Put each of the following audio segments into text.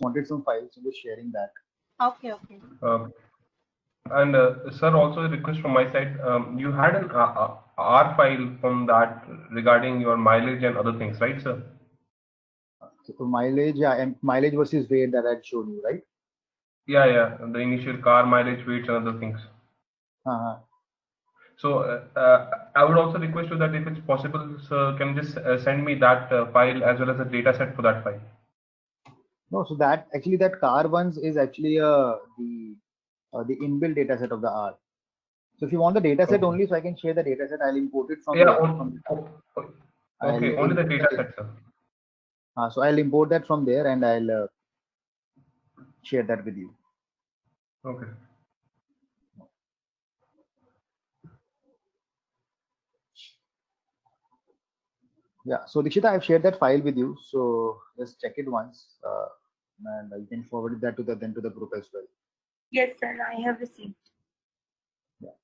wanted some files, so just sharing that. Okay, okay. And sir, also a request from my side. You had an R file from that regarding your mileage and other things, right, sir? So mileage, yeah, and mileage versus weight that I'd shown you, right? Yeah, yeah. The initial car mileage, weights, and other things. Uh-huh. So I would also request you that if it's possible, sir, can you just send me that file as well as the data set for that file. No, so that actually that car ones is actually the inbuilt data set of the R. So if you want the data set Okay. only, so I can share the data set. I'll import it from Yeah. there. I'll Okay. Only the import data the, set, sir. so I'll import that from there and I'll share that with you. Okay. Yeah. So Dikshita, I've shared that file with you. So just check it once, and you can forward that to the group as well. Yes, sir, I have received. Yeah.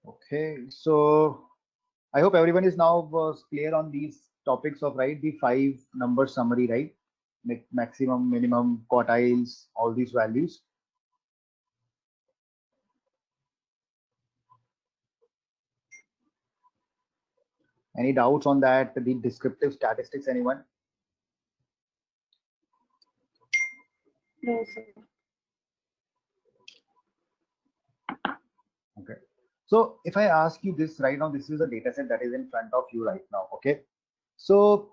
Okay. So I hope everyone is now clear on these topics of right the 5 number summary, right? Maximum, minimum, quartiles, all these values. Any doubts on that? The descriptive statistics, anyone? No, sir. Okay. So if I ask you this right now, this is a data set that is in front of you right now. Okay. So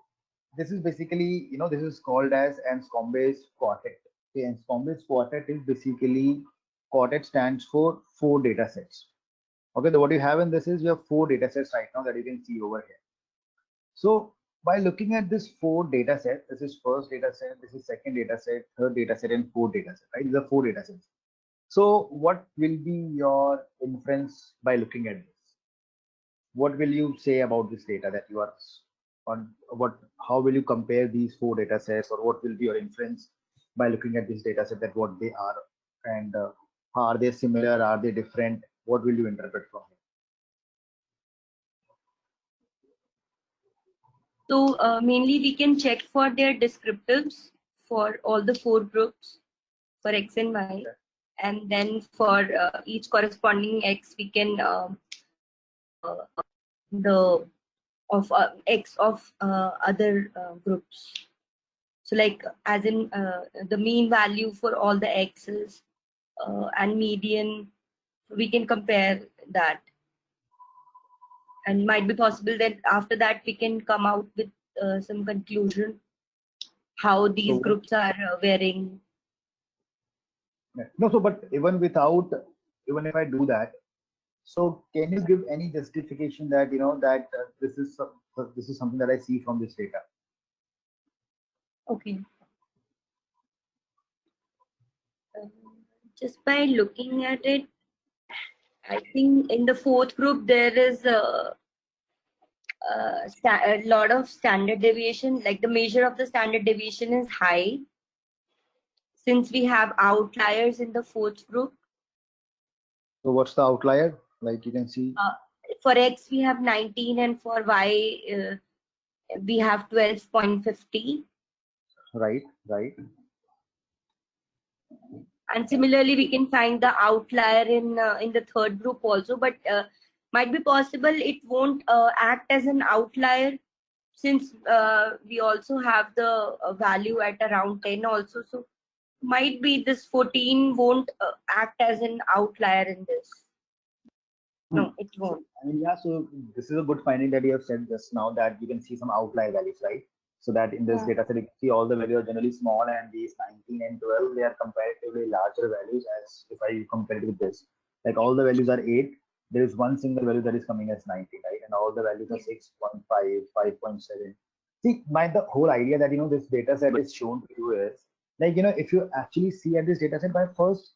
this is basically, this is called as Anscombe's quartet. Okay, Anscombe's quartet is basically, quartet stands for 4 data sets. Okay, so what you have in this is you have 4 data sets right now that you can see over here. So by looking at this 4 data set, this is first data set, this is second data set, third data set, and fourth data set, right? These are 4 data sets. So what will be your inference by looking at this? What will you say about this data that you are on? How will you compare these 4 data sets, or what will be your inference by looking at this data set, that what they are, and are they similar, are they different? What will you interpret from it? So mainly we can check for their descriptives for all the 4 groups for X and Y. And then for each corresponding X, we can the of X of other groups. So like as in the mean value for all the X's and median, we can compare that. And might be possible that after that we can come out with some conclusion how these groups are varying. No, so but even if I do that, so can you give any justification that that this is something that I see from this data? Okay. Just by looking at it, I think in the 4th group there is a lot of standard deviation. Like the measure of the standard deviation is high, since we have outliers in the 4th group. So what's the outlier? Like you can see. For X we have 19, and for Y we have 12.50. Right. And similarly, we can find the outlier in the 3rd group also, but might be possible it won't act as an outlier, since we also have the value at around 10 also. So might be this 14 won't act as an outlier in this. No, it won't. I mean, yeah, so this is a good finding that you have said just now, that you can see some outlier values, right? So that in this data set, you can see all the values are generally small, and these 19 and 12, they are comparatively larger values as if I compare it with this. Like all the values are 8, there is one single value that is coming as 19, right? And all the values are 6.5, 5.7. See, the whole idea that, this data set is shown to you is, like, if you actually see at this data set by first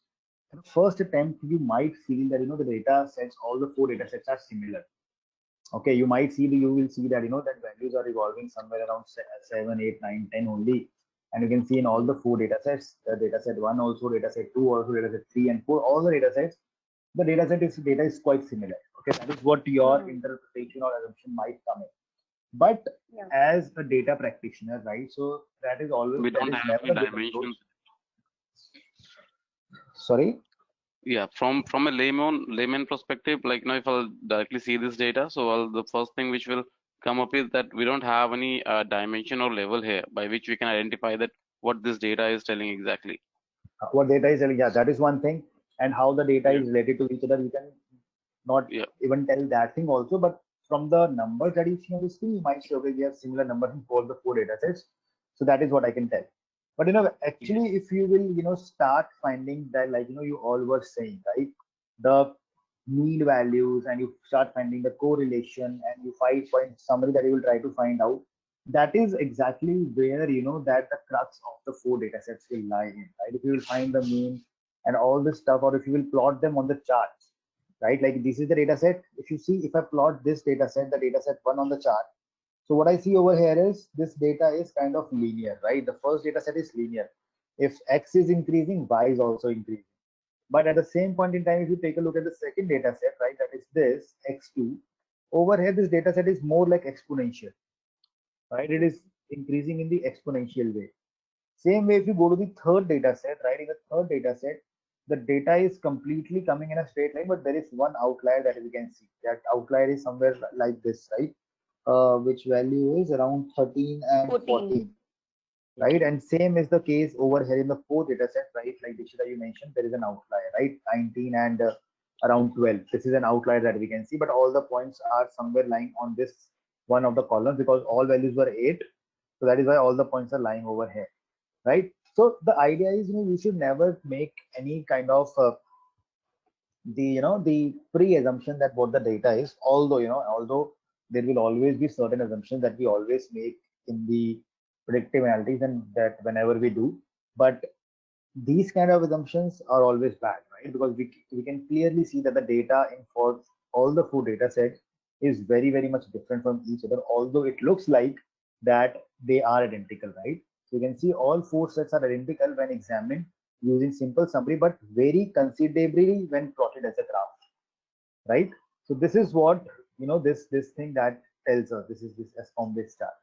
attempt, you might feel that the data sets, all the 4 data sets are similar. Okay, you will see that that values are evolving somewhere around 7, 8, 9, 10 only, and you can see in all the 4 data sets, the data set 1 also, data set 2 also, data set 3 and 4, all the data sets, the data is quite similar. Okay, that is what your interpretation or assumption might come in. But Yeah. as a data practitioner, right? So that is always, We that don't is have never any a good approach. dimensions. Sorry. Yeah, from a layman perspective, like now if I'll directly see this data, so the first thing which will come up is that we don't have any dimension or level here by which we can identify that what this data is telling exactly. What data is telling, yeah, that is one thing. And how the data Yeah, is related to each other, you can not yeah, even tell that thing also. But from the numbers that you see on the screen, you might say, okay, we have similar numbers in all the four data sets. So that is what I can tell. But yeah, actually, if you will, start finding that, like, you all were saying, right, the mean values, and you start finding the correlation, and you 5 point summary that you will try to find out, that is exactly where, that the crux of the four data sets will lie in, right? If you will find the mean and all this stuff, or if you will plot them on the charts, right? Like, this is the data set. If you see, if I plot this data set, the data set one on the chart, so what I see over here is this data is kind of linear, right? The first data set is linear. If X is increasing, Y is also increasing. But at the same point in time, if you take a look at the second data set, right, that is this X2, over here, this data set is more like exponential, right? It is increasing in the exponential way. Same way, if you go to the third data set, right, in the third data set, the data is completely coming in a straight line, but there is one outlier that we can see. That outlier is somewhere like this, right? Which value is around 13 and 14. 14, right? And same is the case over here in the fourth data set, right? Like Dikshita, you mentioned, there is an outlier, right? 19 and around 12. This is an outlier that we can see, but all the points are somewhere lying on this one of the columns because all values were 8. So that is why all the points are lying over here, right? So the idea is, we should never make any kind of the pre-assumption that what the data is. Although there will always be certain assumptions that we always make in the predictive analytics, and that whenever we do, but these kind of assumptions are always bad, right? Because we can clearly see that the data in for all the four data sets is very, very much different from each other, although it looks like that they are identical, right? So you can see all four sets are identical when examined using simple summary, but vary considerably when plotted as a graph, right? So this is what, this thing that tells us, this is this SCOM based chart,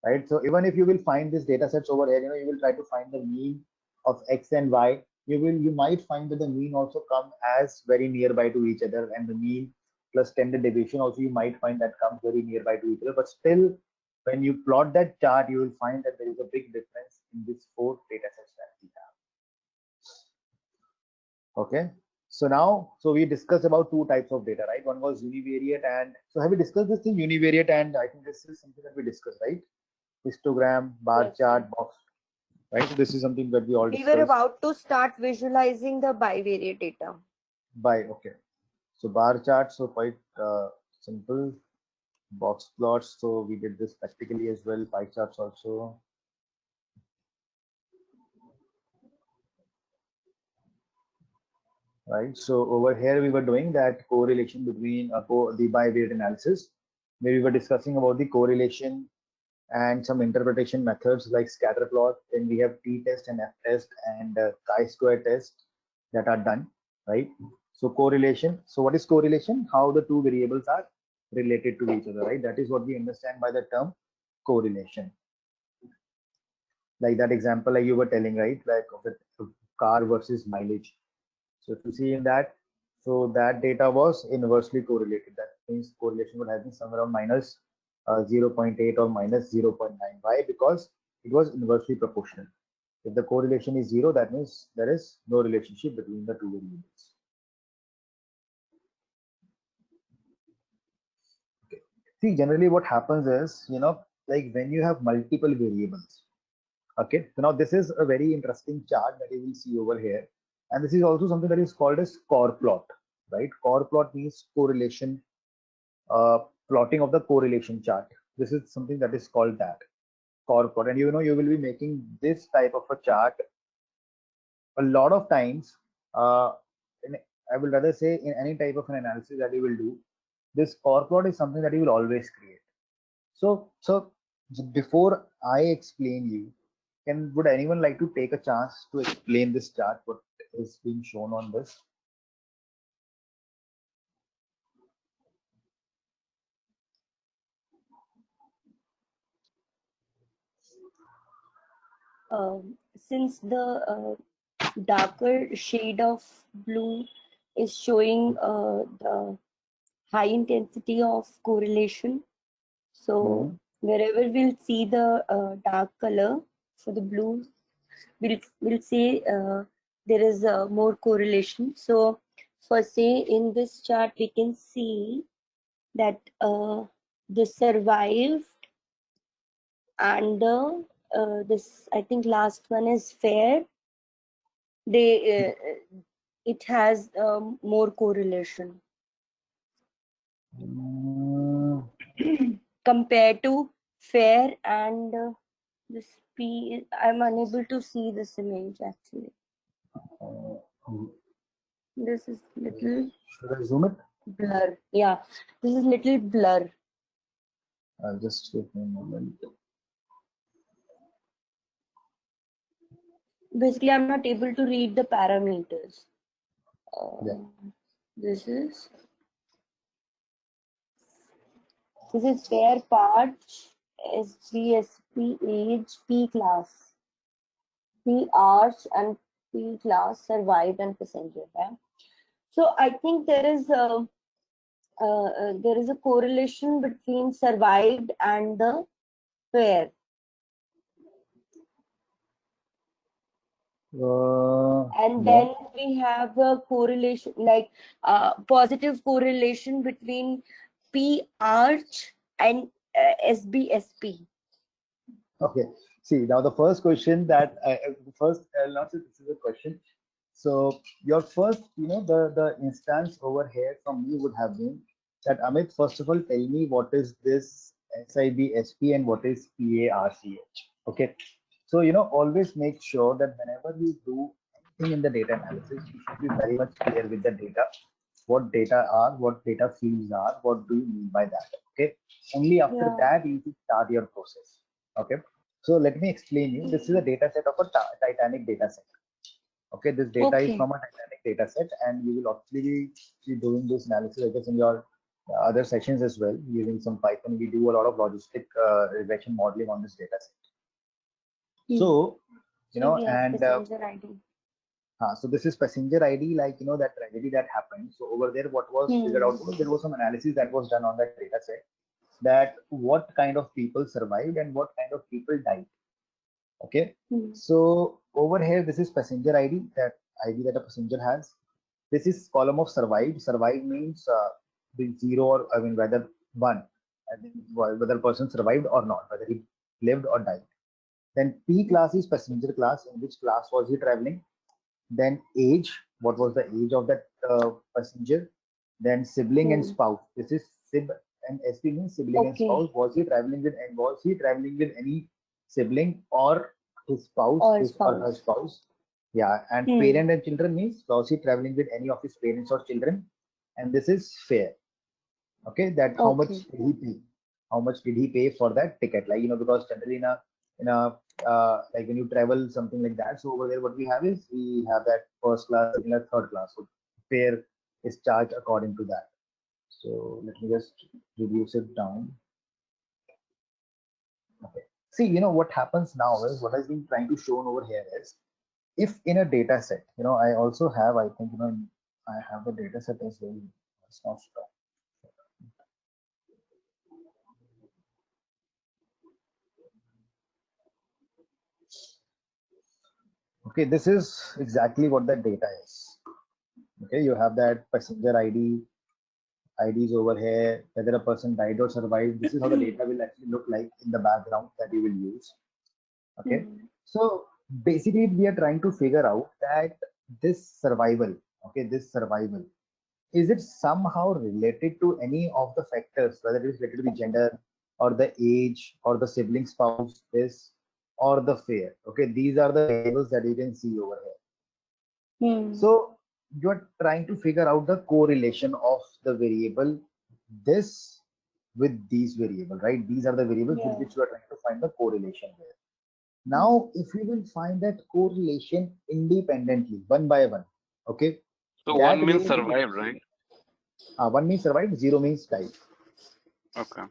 right? So even if you will find these data sets over here, you will try to find the mean of X and Y. You might find that the mean also come as very nearby to each other, and the mean plus standard deviation also you might find that comes very nearby to each other. But still, when you plot that chart, you will find that there is a big difference in these four data sets that we have. Okay. So now, so we discussed about two types of data, right? One was univariate, and so have we discussed this thing univariate? And I think this is something that we discussed, right? Histogram, bar Yes. chart, box, right? So this is something that we all We were discussed. about to start visualizing the bivariate data. Okay. So bar chart, so quite simple. Box plots, so we did this practically as well. Pie charts also. Right. So over here we were doing that correlation between the bivariate analysis, where we were discussing about the correlation and some interpretation methods like scatter plot. Then we have t-test and f-test and chi-square test that are done, right? So correlation. So what is correlation? How the two variables are related to each other, right? That is what we understand by the term correlation. Like that example, like you were telling, right? Like of the car versus mileage. So if you see in that, so that data was inversely correlated. That means correlation would have been somewhere around minus 0.8 or minus 0.9. Why? Because it was inversely proportional. If the correlation is 0, that means there is no relationship between the two variables. Okay. See, generally what happens is, like when you have multiple variables. Okay, so now this is a very interesting chart that you will see over here. And this is also something that is called as core plot, right? Core plot means correlation, plotting of the correlation chart. This is something that is called that core plot. And you will be making this type of a chart a lot of times. In, I will rather say in any type of an analysis that you will do, this core plot is something that you will always create. So before I explain you, would anyone like to take a chance to explain this chart, what is being shown on this? Since the darker shade of blue is showing the high intensity of correlation, so wherever we'll see the dark color for the blue, we'll say there is more correlation. So for say in this chart we can see that the survived and the this, I think last one is fair. They it has more correlation compared to fair and this P. I'm unable to see this image actually. This is little Should I zoom it? blur. Yeah, this is little blur. I'll just give me a moment. Basically, I'm not able to read the parameters. Yeah. This is fair part, SGSP, age, P class, P arch and P class, survived and passenger. Yeah? So I think there is a correlation between survived and the fair. And then we have a correlation, like positive correlation between P arch and SBSP. Okay. See, now the first question that I'll not say this is a question. So your first, the instance over here from me would have been that Amit, first of all, tell me what is this SIBSP and what is PARCH. Okay. So, always make sure that whenever you do anything in the data analysis, you should be very much clear with the data, what data are, what data fields are, what do you mean by that. Okay. Only after that you should start your process. Okay. So let me explain you. This is a data set of a Titanic data set. Okay, this data is from a Titanic data set, and you will actually be doing this analysis, I guess, in your other sessions as well, using some Python. We do a lot of logistic regression modeling on this data set. So, and so this is passenger ID, like that tragedy that happened. So over there, what was figured out was there was some analysis that was done on that data set, that what kind of people survived and what kind of people died. Okay. So over here, this is passenger ID, that ID that a passenger has. This is column of survived. Survived means the 0 or whether 1, whether a person survived or not, whether he lived or died. Then P class is passenger class. In which class was he traveling? Then age, what was the age of that passenger? Then sibling and spouse. This is sib and SP means sibling and spouse. Was he traveling with any sibling or his spouse, or her spouse? Yeah, and parent and children means was he traveling with any of his parents or children? And this is fair. Okay, that how much did he pay? How much did he pay for that ticket? Like, because generally in a like when you travel something like that, so over there what we have is we have that first class, second class, third class. So fare is charged according to that. So let me just reduce it down. Okay. See, what happens now is what has been trying to show over here is, if in a data set, I also have, I think, I have a data set as well. It's not stop. Okay, this is exactly what that data is. Okay, you have that passenger IDs over here, whether a person died or survived. This is how the data will actually look like in the background that you will use. Okay, so basically we are trying to figure out that this survival, is it somehow related to any of the factors, whether it is related to the gender or the age or the sibling spouse, this or the fare. Okay, these are the variables that you can see over here. So you're trying to figure out the correlation of the variable this with these variables, right? These are the variables with which you are trying to find the correlation with. Now, if we will find that correlation independently, one by one, okay? So 1 means survived, right? 1 means survived, 0 means died. Okay.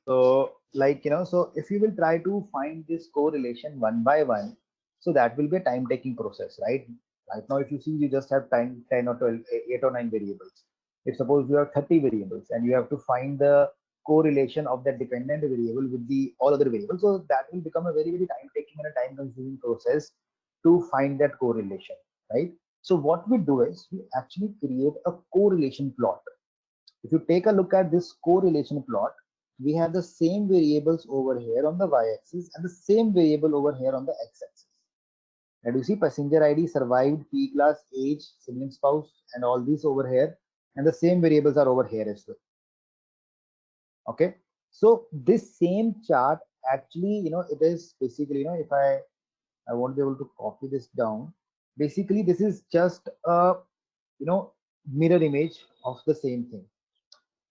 So like, so if you will try to find this correlation one by one, so that will be a time taking process, right? Right now, if you see, you just have 10 or 12, 8 or 9 variables. If suppose you have 30 variables and you have to find the correlation of that dependent variable with the all other variables, so that will become a very, very time taking and a time consuming process to find that correlation, right? So what we do is we actually create a correlation plot. If you take a look at this correlation plot, we have the same variables over here on the y-axis and the same variable over here on the x-axis. And you see passenger ID, survived, P class, age, sibling spouse, and all these over here, and the same variables are over here as well. Okay, so this same chart actually, it is basically, if I won't be able to copy this down. Basically, this is just a mirror image of the same thing.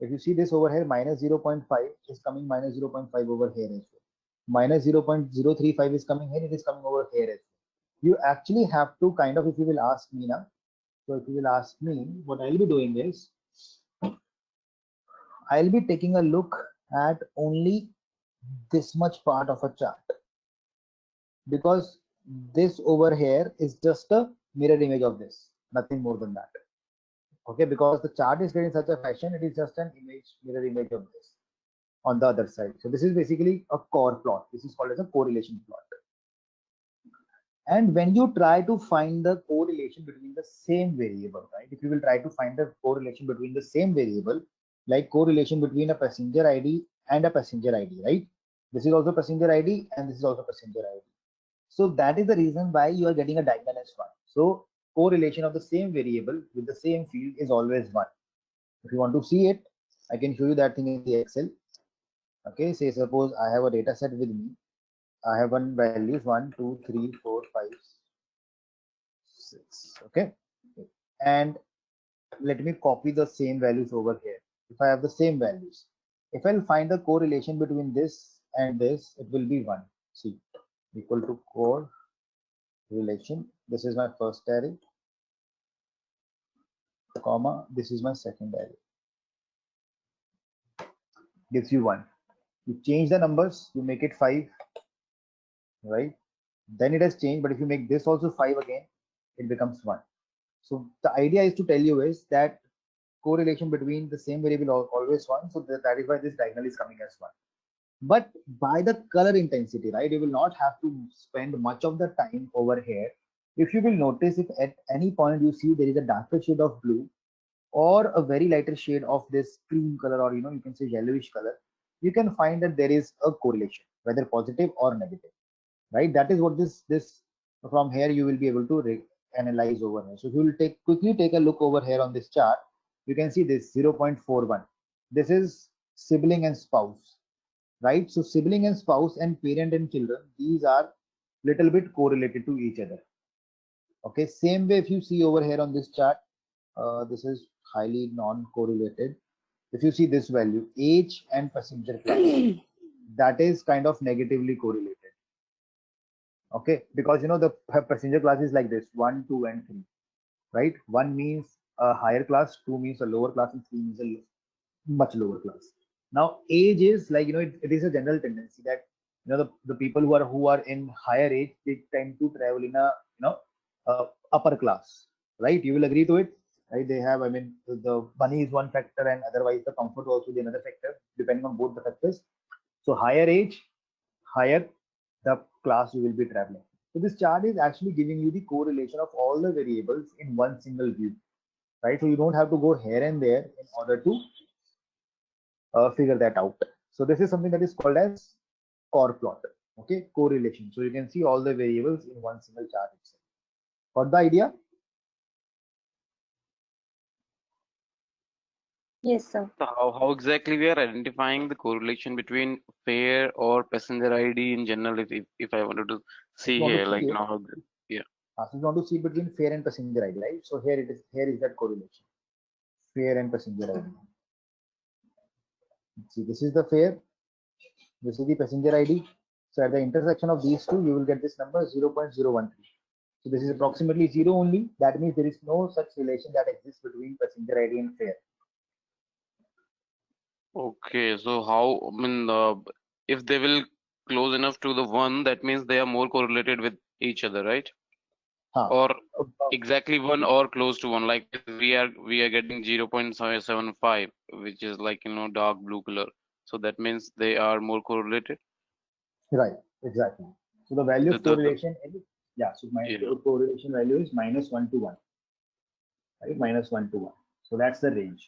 If you see this over here, minus 0.5 is coming minus 0.5 over here as well. Minus 0.035 is coming here, it is coming over here as well. You actually have to kind of, if you will ask me now, so if you will ask me, what I'll be doing is, I'll be taking a look at only this much part of a chart, because this over here is just a mirror image of this, nothing more than that. Okay, because the chart is created in such a fashion, it is just an mirror image of this on the other side. So this is basically a core plot. This is called as a correlation plot. And when you try to find the correlation between the same variable, right? If you will try to find the correlation between the same variable, like correlation between a passenger ID and a passenger ID, right? This is also passenger ID and this is also passenger ID. So that is the reason why you are getting a diagonal as 1. So correlation of the same variable with the same field is always 1. If you want to see it, I can show you that thing in the Excel. Okay, say suppose I have a data set with me. I have one values 1, 2, 3, 4, 5, 6. Okay, and let me copy the same values over here. If I have the same values, if I'll find the correlation between this and this, it will be 1. See, equal to correlation. This is my first array, comma, this is my second array. Gives you 1. You change the numbers, you make it 5, right? Then it has changed, but if you make this also 5 again, it becomes 1. So the idea is to tell you is that correlation between the same variable always 1. So that is why this diagonal is coming as 1. But by the color intensity, right, you will not have to spend much of the time over here. If you will notice, if at any point you see there is a darker shade of blue or a very lighter shade of this cream color, or you can say yellowish color, you can find that there is a correlation, whether positive or negative, right? That is what this from here you will be able to analyze over here. So if you will quickly take a look over here on this chart, you can see this 0.41. This is sibling and spouse, right? So sibling and spouse and parent and children, these are little bit correlated to each other. Okay, same way if you see over here on this chart, this is highly non-correlated. If you see this value, age and passenger class, that is kind of negatively correlated. Okay, because the passenger class is like this: 1, 2, and 3, right? 1 means a higher class, 2 means a lower class, and 3 means a much lower class. Now, age is like it is a general tendency that the people who are in higher age, they tend to travel in a upper class, right? You will agree to it, right? They have, I mean, the money is one factor, and otherwise the comfort also the another factor, depending on both the factors. So higher age, higher the class you will be traveling. So this chart is actually giving you the correlation of all the variables in one single view, right? So you don't have to go here and there in order to figure that out. So this is something that is called as core plot, okay, correlation. So you can see all the variables in one single chart itself. Got the idea? Yes, sir. So how exactly we are identifying the correlation between fare or passenger ID in general, if I wanted to see here, like how, yeah. So you want to see between fare and passenger ID, right? So here is that correlation, fare and passenger ID. See, this is the fare, this is the passenger ID. So at the intersection of these two, you will get this number 0.013. So this is approximately 0 only. That means there is no such relation that exists between passenger ID and fare. Okay, so how, I mean, if they will close enough to the 1, that means they are more correlated with each other, right? Huh. Or Uh, exactly 1 or close to 1. Like we are getting 0.75, which is like dark blue color. So that means they are more correlated. Right, exactly. So the value The, of the, the correlation is, yeah, so my yeah. correlation value is -1 to 1, right? -1 to 1. So that's the range.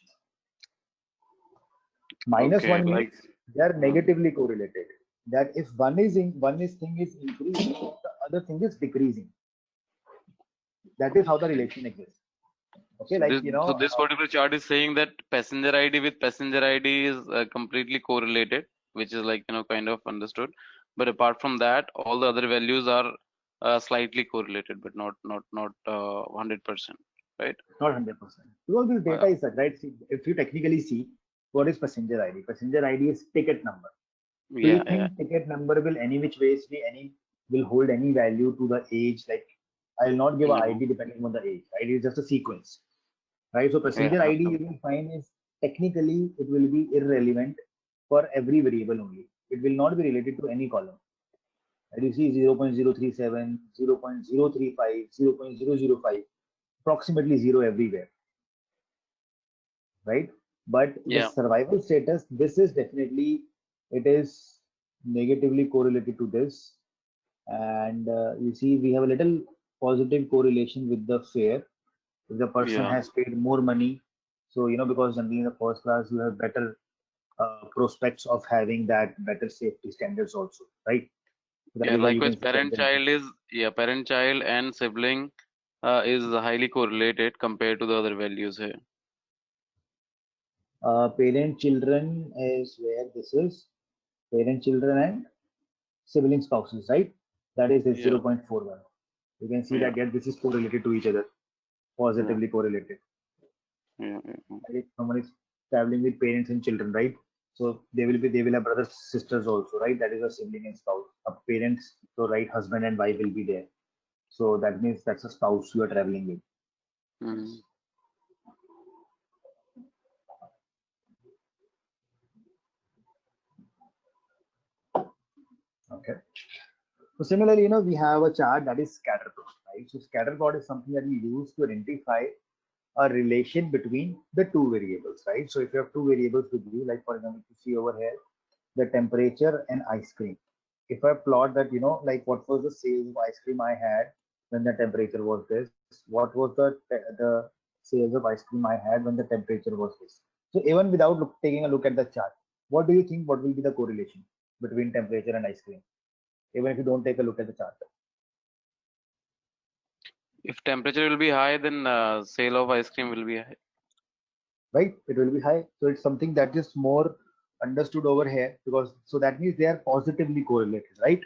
Okay, -1 like means they are negatively correlated. That if one is thing is increasing, the other thing is decreasing. That is how the relation exists. Okay, so like this particular chart is saying that passenger ID with passenger ID is completely correlated, which is like kind of understood. But apart from that, all the other values are slightly correlated, but not 100%, right? not 100%. Because this data Uh, is such, right? See, if you technically see, what is passenger ID? Passenger ID is ticket number. Do you yeah. think ticket number will any which ways be any will hold any value to the age? Like I'll not give a No. ID depending on the age. ID is just a sequence, right? So passenger Yeah. ID you will find is technically it will be irrelevant for every variable only. It will not be related to any column. And you see 0.037, 0.035, 0.005, approximately zero everywhere, right? But the Yeah. survival status, this is definitely, it is negatively correlated to this. And you see, we have a little positive correlation with the fare. If the person Yeah. has paid more money, so because generally in the first class you have better prospects of having that better safety standards also, right? So that Yeah. is why you Likewise, can see that parent child and sibling is highly correlated compared to the other values here. parent children is where this is parent children and sibling spouses, right? That is this Yeah. 0.41. You can see Yeah. that this is correlated to each other, Yeah. positively correlated. Yeah. If someone is traveling with parents and children, right? So they will have brothers, sisters also, right? That is a sibling and spouse. A parents, so right, husband and wife will be there. So that means that's a spouse you are traveling with. Mm. Okay. So similarly, we have a chart that is scatter plot, right? So scatter plot is something that we use to identify a relation between the two variables, right? So if you have two variables with you, like for example, you see over here, the temperature and ice cream. If I plot that, like what was the sales of ice cream I had when the temperature was this, what was the sales of ice cream I had when the temperature was this. So even without taking a look at the chart, what do you think? What will be the correlation between temperature and ice cream? Even if you don't take a look at the chart, If temperature will be high, then sale of ice cream will be high. right? It will be high. So it's something that is more understood over here because so that means they are positively correlated, right?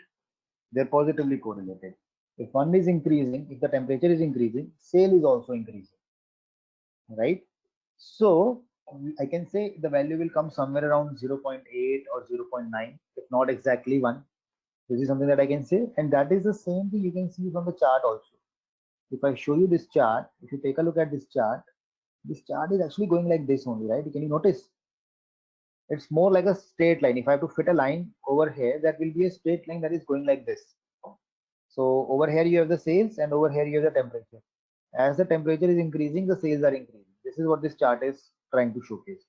They're positively correlated. If one is increasing, if the temperature is increasing, sale is also increasing, right? So I can say the value will come somewhere around 0.8 or 0.9, if not exactly 1. This is something that I can say, and that is the same thing you can see from the chart also. If I show you this chart, if you take a look at this chart is actually going like this only, right? Can you notice? It's more like a straight line. If I have to fit a line over here, that will be a straight line that is going like this. So over here you have the sales and over here you have the temperature. As the temperature is increasing, the sales are increasing. This is what this chart is trying to showcase.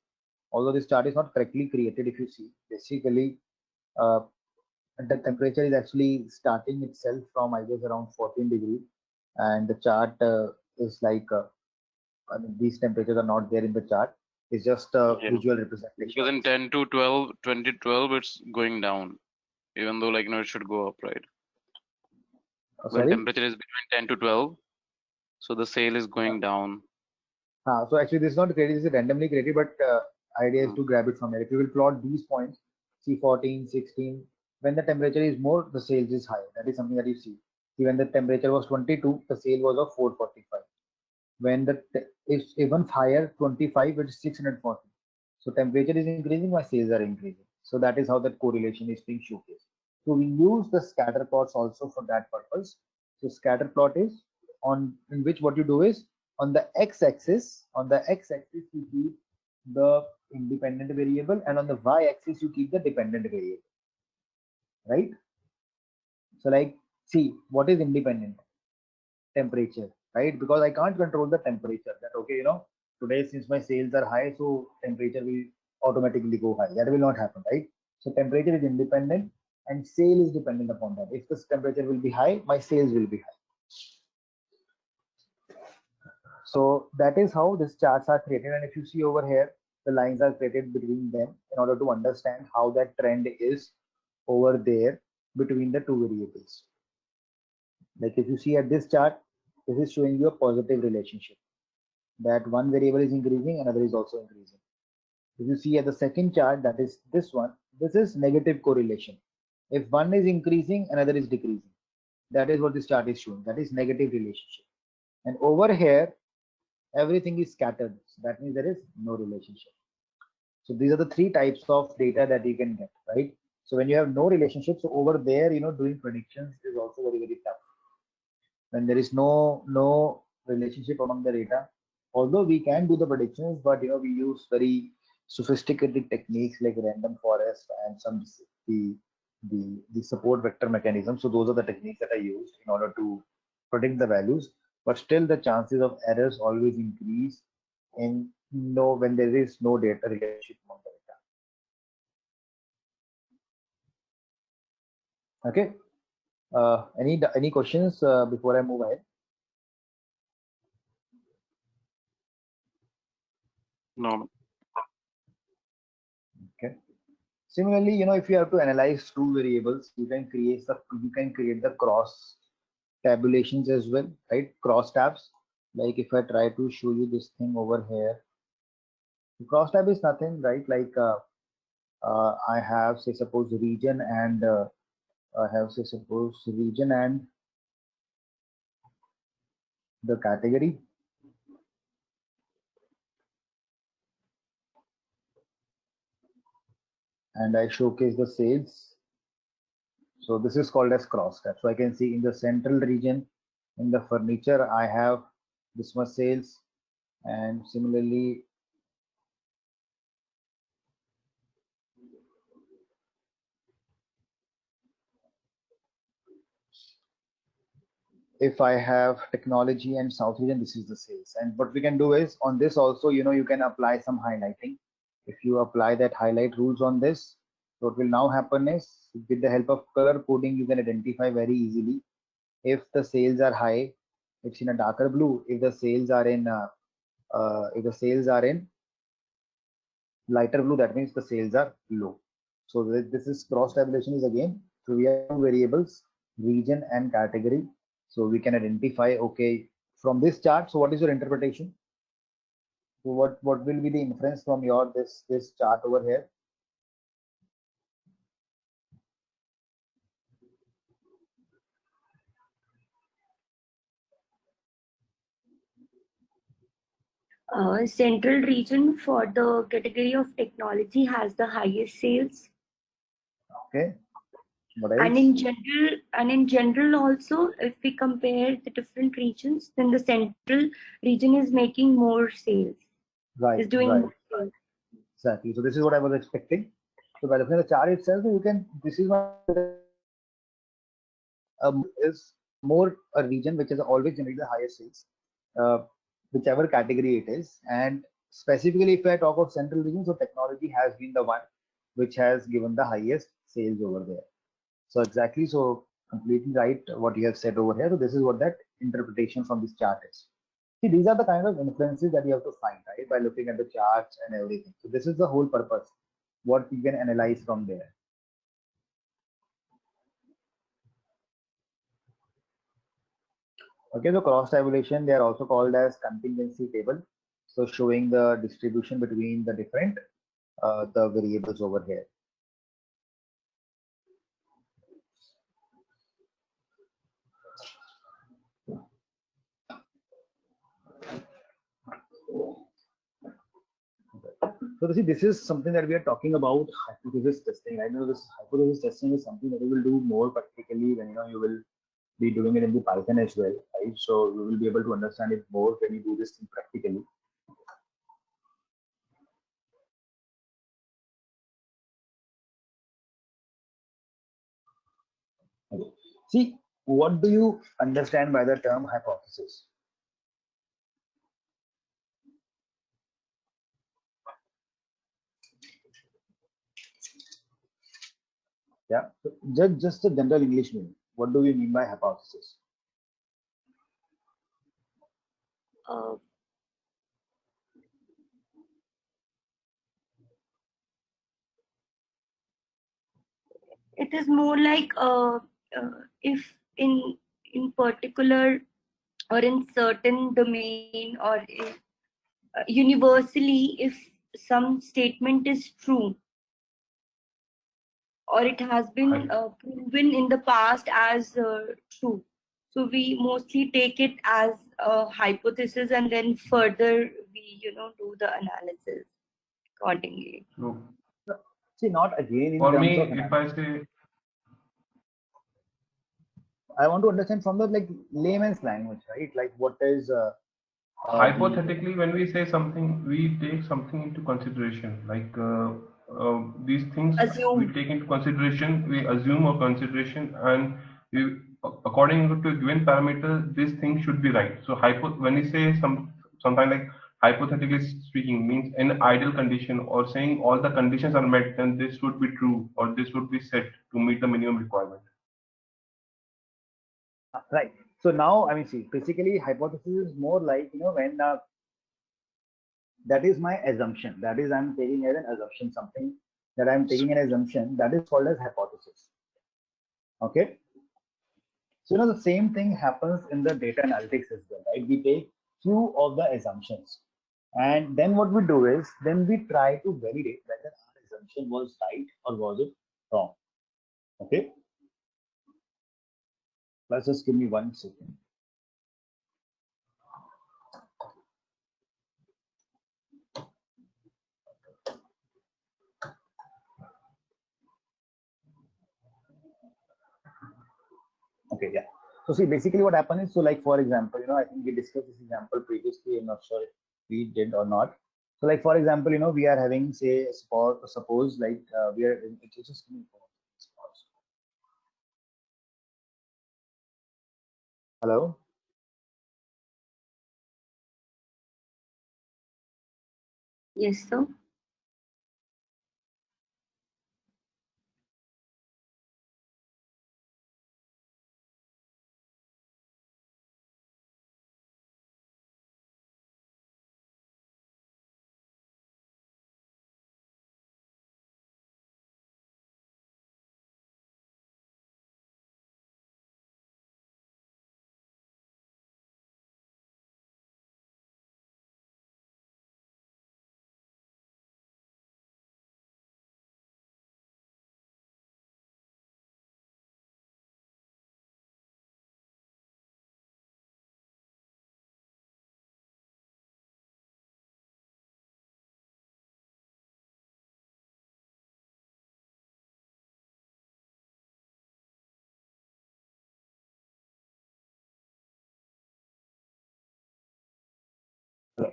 Although this chart is not correctly created, if you see, basically uh, the temperature is actually starting itself from I guess around 14 degrees, and the chart is like I mean these temperatures are not there in the chart. It's just a Yeah. visual representation Because of in this. 2012, it's going down, even though it should go up, right? When Sorry. temperature is between 10 to 12, so the sale is going down. So actually, this is not created, this is randomly created, but idea is Mm. to grab it from here. If you will plot these points, C14, 16, when the temperature is more, the sales is higher. That is something that you see. See, when the temperature was 22, the sale was of 445. When is even higher, 25, it is 640. So temperature is increasing, my sales are increasing. So that is how that correlation is being showcased. So we use the scatter plots also for that purpose. So scatter plot is on in which what you do is on the x-axis, you keep the independent variable, and on the y-axis you keep the dependent variable. right? So like, see, what is independent? Temperature, right? Because I can't control the temperature. That okay, today since my sales are high, so temperature will automatically go high. That will not happen, right? So temperature is independent and sale is dependent upon that. If the temperature will be high, my sales will be high. So that is how these charts are created. And if you see over here, the lines are created between them in order to understand how that trend is over there between the two variables. Like if you see at this chart, this is showing you a positive relationship that one variable is increasing, another is also increasing. If you see at the second chart, that is this one, this is negative correlation. If one is increasing, another is decreasing. That is what this chart is showing. That is negative relationship. And over here, everything is scattered. So that means there is no relationship. So these are the three types of data that you can get, right? So when you have no relationship, so over there, doing predictions is also very, very tough. When there is no relationship among the data, although we can do the predictions, but we use very sophisticated techniques like random forest and some the support vector mechanism. So those are the techniques that are used in order to predict the values, but still the chances of errors always increase in when there is no data relationship among the data. Okay. Any questions before I move ahead? No. Okay. Similarly, if you have to analyze two variables, you can create the cross tabulations as well, right? Cross tabs. Like if I try to show you this thing over here, the cross tab is nothing, right? Like I have say suppose region and I have say suppose region and the category. And I showcase the sales. So this is called as cross tab. So I can see in the central region, in the furniture, I have this much sales, and similarly, if I have technology and South region, this is the sales. And what we can do is on this also, you can apply some highlighting. If you apply that highlight rules on this, what will now happen is with the help of color coding, you can identify very easily if the sales are high, it's in a darker blue. If the sales are in lighter blue, that means the sales are low. So this is cross tabulation is again. So we have two variables, region and category. So we can identify, okay, from this chart. So what is your interpretation? So what will be the inference from your this chart over here? Central region for the category of technology has the highest sales. Okay. What else? And in general also, if we compare the different regions, then the central region is making more sales. Right. Is doing right. more sales. Exactly. So this is what I was expecting. So by looking at the chart itself, you can. This is one is more a region which has always generated the highest sales, whichever category it is. And specifically, if I talk of central region, so technology has been the one which has given the highest sales over there. So exactly, so completely right what you have said over here. So this is what that interpretation from this chart is. See, these are the kind of inferences that you have to find, right, by looking at the charts and everything. So this is the whole purpose, what you can analyze from there. Okay, so cross tabulation, they are also called as contingency table. So showing the distribution between the different the variables over here. So this is something that we are talking about hypothesis testing. I know this hypothesis testing is something that you will do more practically when you will be doing it in the Python as well, right? So you will be able to understand it more when you do this thing practically. Okay. See, what do you understand by the term hypothesis? Yeah, so just a general English meaning. What do you mean by hypothesis? Uh, it is more like if in particular or in certain domain or universally, if some statement is true or it has been proven in the past as true, so we mostly take it as a hypothesis and then further we do the analysis accordingly. So See, not again in for terms me, of if analysis. I say, I want to understand from the like layman's language, right? Like what is the hypothetically, when we say something, we take something into consideration. Like these things we Assume. take into consideration, we assume a consideration, and we, according to a given parameter, this thing should be right. So when we say something like hypothetically speaking means in ideal condition or saying all the conditions are met, then this would be true or this would be set to meet the minimum requirement. right? So now, I mean, see, basically, hypothesis is more like when that is my assumption. That is, I'm taking as an assumption something that I'm taking an assumption that is called as hypothesis. Okay. So the same thing happens in the data analytics as well, right? We take few of the assumptions, and then what we do is then we try to validate whether our assumption was right or was it wrong. Okay. Let's just give me 1 second. Okay, yeah. So see, basically what happened is, so like for example, I think we discussed this example previously. I'm not sure if we did or not. So like for example, we are having say suppose like we are it's just hello. Yes, sir.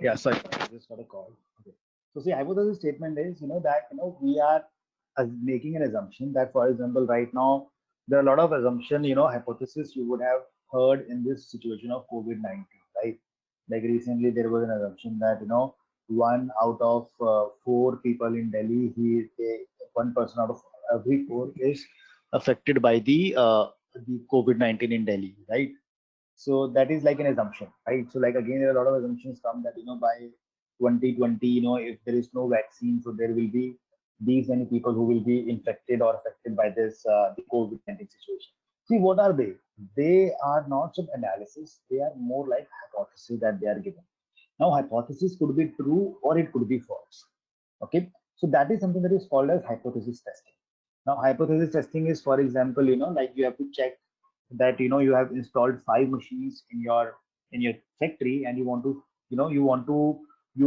Yeah, sorry, I just got a call. Okay. So see, hypothesis statement is, that, we are making an assumption that, for example, right now, there are a lot of assumption, hypothesis you would have heard in this situation of COVID-19, right? Like recently, there was an assumption that, one out of four people in Delhi, one person out of every four is affected by the COVID-19 in Delhi, right? So that is like an assumption, right? So like again, there are a lot of assumptions come that by 2020, if there is no vaccine, so there will be these many people who will be infected or affected by this the COVID-19 situation. See, what are they? They are not some analysis. They are more like hypotheses that they are given. Now, hypothesis could be true or it could be false. Okay, so that is something that is called as hypothesis testing. Now, hypothesis testing is, for example, like you have to check that you have installed 5 machines in your factory, and you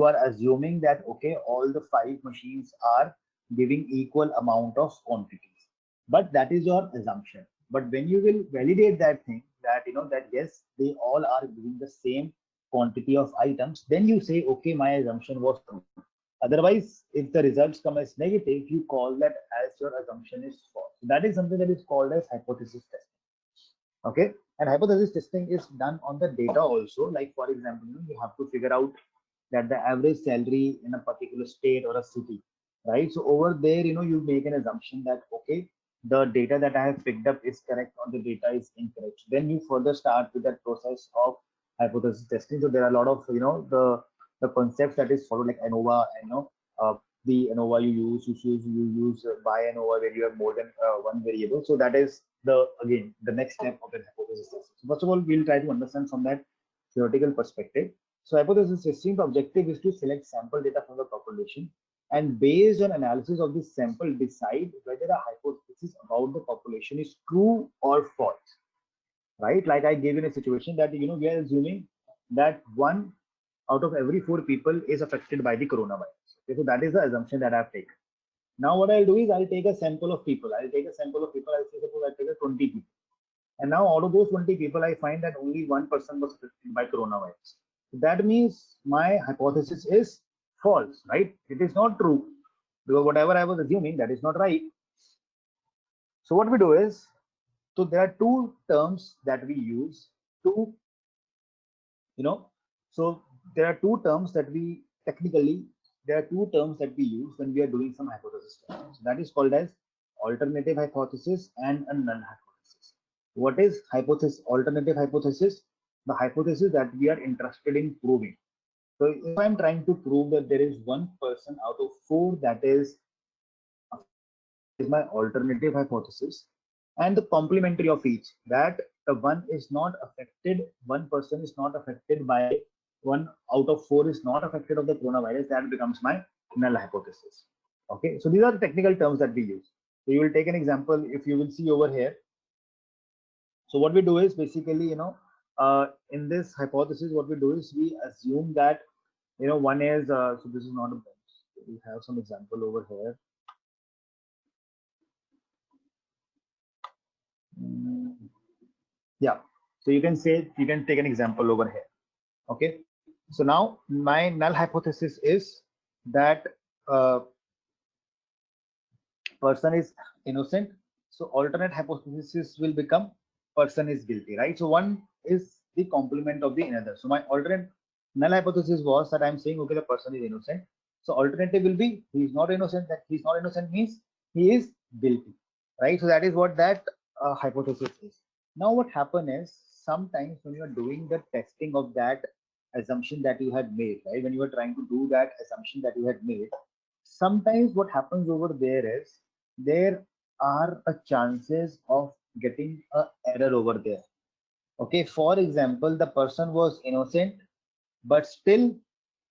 are assuming that okay, all the 5 machines are giving equal amount of quantities, but that is your assumption. But when you will validate that thing, that that yes, they all are giving the same quantity of items, then you say okay, my assumption was true. Otherwise, if the results come as negative, you call that as your assumption is false. That is something that is called as hypothesis testing. Okay, and hypothesis testing is done on the data also. Like for example, you have to figure out that the average salary in a particular state or a city, right? So over there, you make an assumption that okay, the data that I have picked up is correct or the data is incorrect. Then you further start with that process of hypothesis testing. So there are a lot of the concepts that is followed, like ANOVA, and uh, the ANOVA you use by ANOVA where you have more than one variable. So that is the next step of the hypothesis testing. So first of all, we'll try to understand from that theoretical perspective. So hypothesis testing, the objective is to select sample data from the population and based on analysis of this sample, decide whether a hypothesis about the population is true or false, right? Like I gave you a situation that, we are assuming that 1 out of every 4 people is affected by the coronavirus. Okay, so that is the assumption that I've taken. Now what I'll do is I'll take a sample of people. I'll say suppose I take a 20 people. And now out of those 20 people, I find that only one person was affected by coronavirus. That means my hypothesis is false, right? It is not true. Because whatever I was assuming, that is not right. So what we do is, so there are two terms that we use to, you know, so there are two terms that we technically, there are two terms that we use when we are doing some hypothesis testing. So that is called as alternative hypothesis and a null hypothesis. What is alternative hypothesis? The hypothesis that we are interested in proving. So if I'm trying to prove that there is one person out of 4 that is my alternative hypothesis, and the complementary of each, that the one person is not affected by 1 out of 4 is not affected of the coronavirus, that becomes my null hypothesis. Okay, so these are the technical terms that we use. So you will take an example, if you will see over here. So what we do is basically, in this hypothesis, what we do is we assume that, one is, so this is not a box. We have some example over here. Yeah, so you can take an example over here. Okay, so now my null hypothesis is that person is innocent. So alternate hypothesis will become person is guilty, right? So one is the complement of the another. So my alternate null hypothesis was that I'm saying okay, the person is innocent. So alternative will be he is not innocent. That he's not innocent means he is guilty, right? So that is what that hypothesis is. Now what happen is sometimes when you are doing the testing of that assumption that you had made, right? When you are trying to do that assumption that you had made, sometimes what happens over there is there are a chances of getting a error over there. Okay, for example, the person was innocent, but still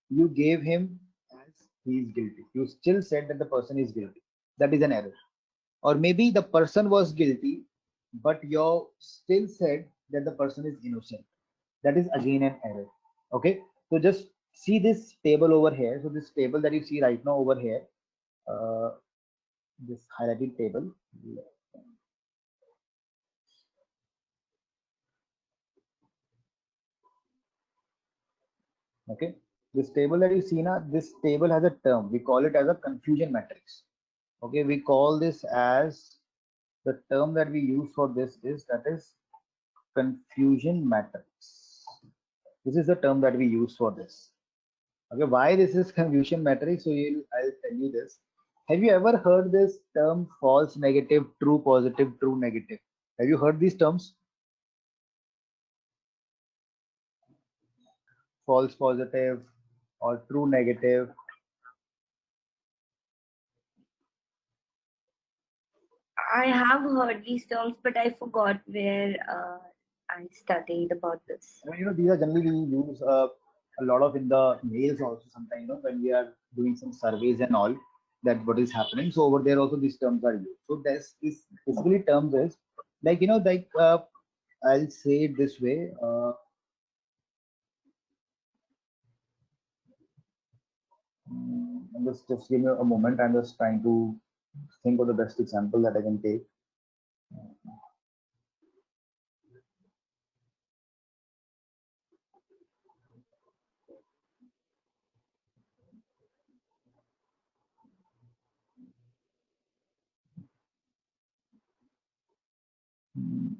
you gave him as he is guilty. You still said that the person is guilty. That is an error. Or maybe the person was guilty, but you still said that the person is innocent. That is again an error. Okay, so just see this table over here. So this table that you see right now over here, uh, this highlighted table. Okay, this table that you see now, this table has a term. We call it as a confusion matrix. Okay, we call this as the term that we use for this is that is confusion matrix. This is the term that we use for this. Okay, why this is confusion matrix? So I'll tell you this. Have you ever heard this term false negative, true positive, true negative? Have you heard these terms? False positive or true negative? I have heard these terms, but I forgot where I studied about this. I mean, these are generally we use a lot of in the mails also sometimes, when we are doing some surveys and all that what is happening. So over there also these terms are used. So this basically terms is like, I'll say it this way. Just give me a moment. I'm just trying to think of the best example that I can take.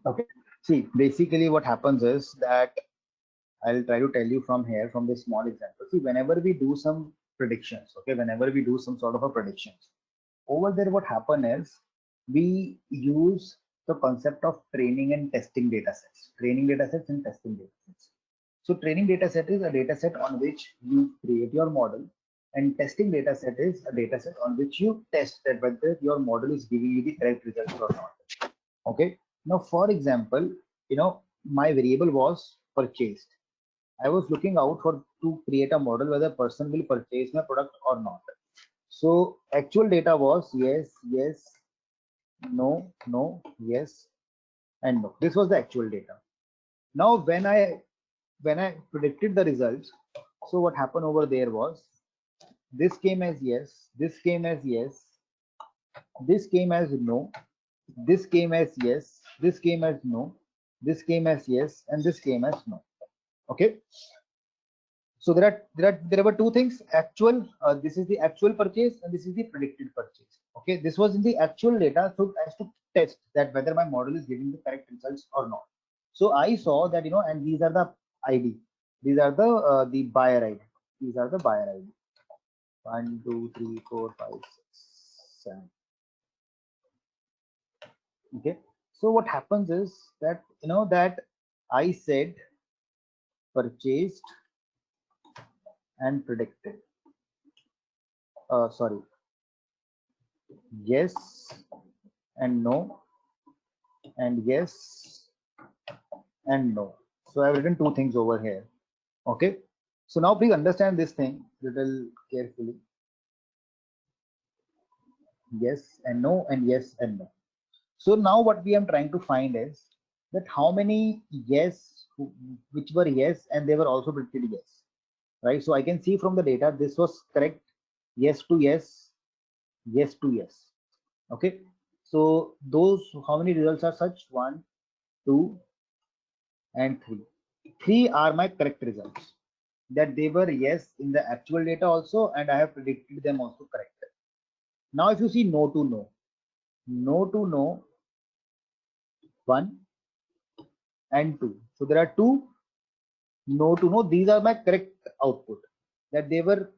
Okay. See, basically what happens is that I'll try to tell you from here, from this small example. See, whenever we do some predictions, okay, whenever we do some sort of a predictions, over there what happen is we use the concept of training and testing data sets, training data sets and testing data sets. So training data set is a data set on which you create your model, and testing data set is a data set on which you test that whether your model is giving you the correct results or not. Okay. Now, for example, my variable was purchased. I was looking out for to create a model whether person will purchase my product or not. So actual data was yes, yes, no, no, yes, and no. This was the actual data. Now when I predicted the results, so what happened over there was this came as yes, this came as yes, this came as no, this came as yes, this came as no, this came as yes, and this came as no. Okay. So there were two things. Actual, this is the actual purchase, and this is the predicted purchase. Okay, this was in the actual data, so as to test that whether my model is giving the correct results or not. So I saw that and these are the ID. These are the buyer ID. These are the buyer ID. 1, 2, 3, 4, 5, 6, 7. Okay. So what happens is that that I said purchased and predicted. Sorry. Yes and no, and yes and no. So I've written two things over here. Okay. So now please understand this thing little carefully. Yes and no, and yes and no. So now what we are trying to find is that how many yes which were yes and they were also predicted yes, right? So I can see from the data this was correct, yes to yes, yes to yes. Okay. So those, how many results are such? 1, 2, and 3. 3 are my correct results. That they were yes in the actual data also, and I have predicted them also correct. Now if you see no to no, no to no, 1 and 2. So there are 2 no to no. These are my correct output. That they were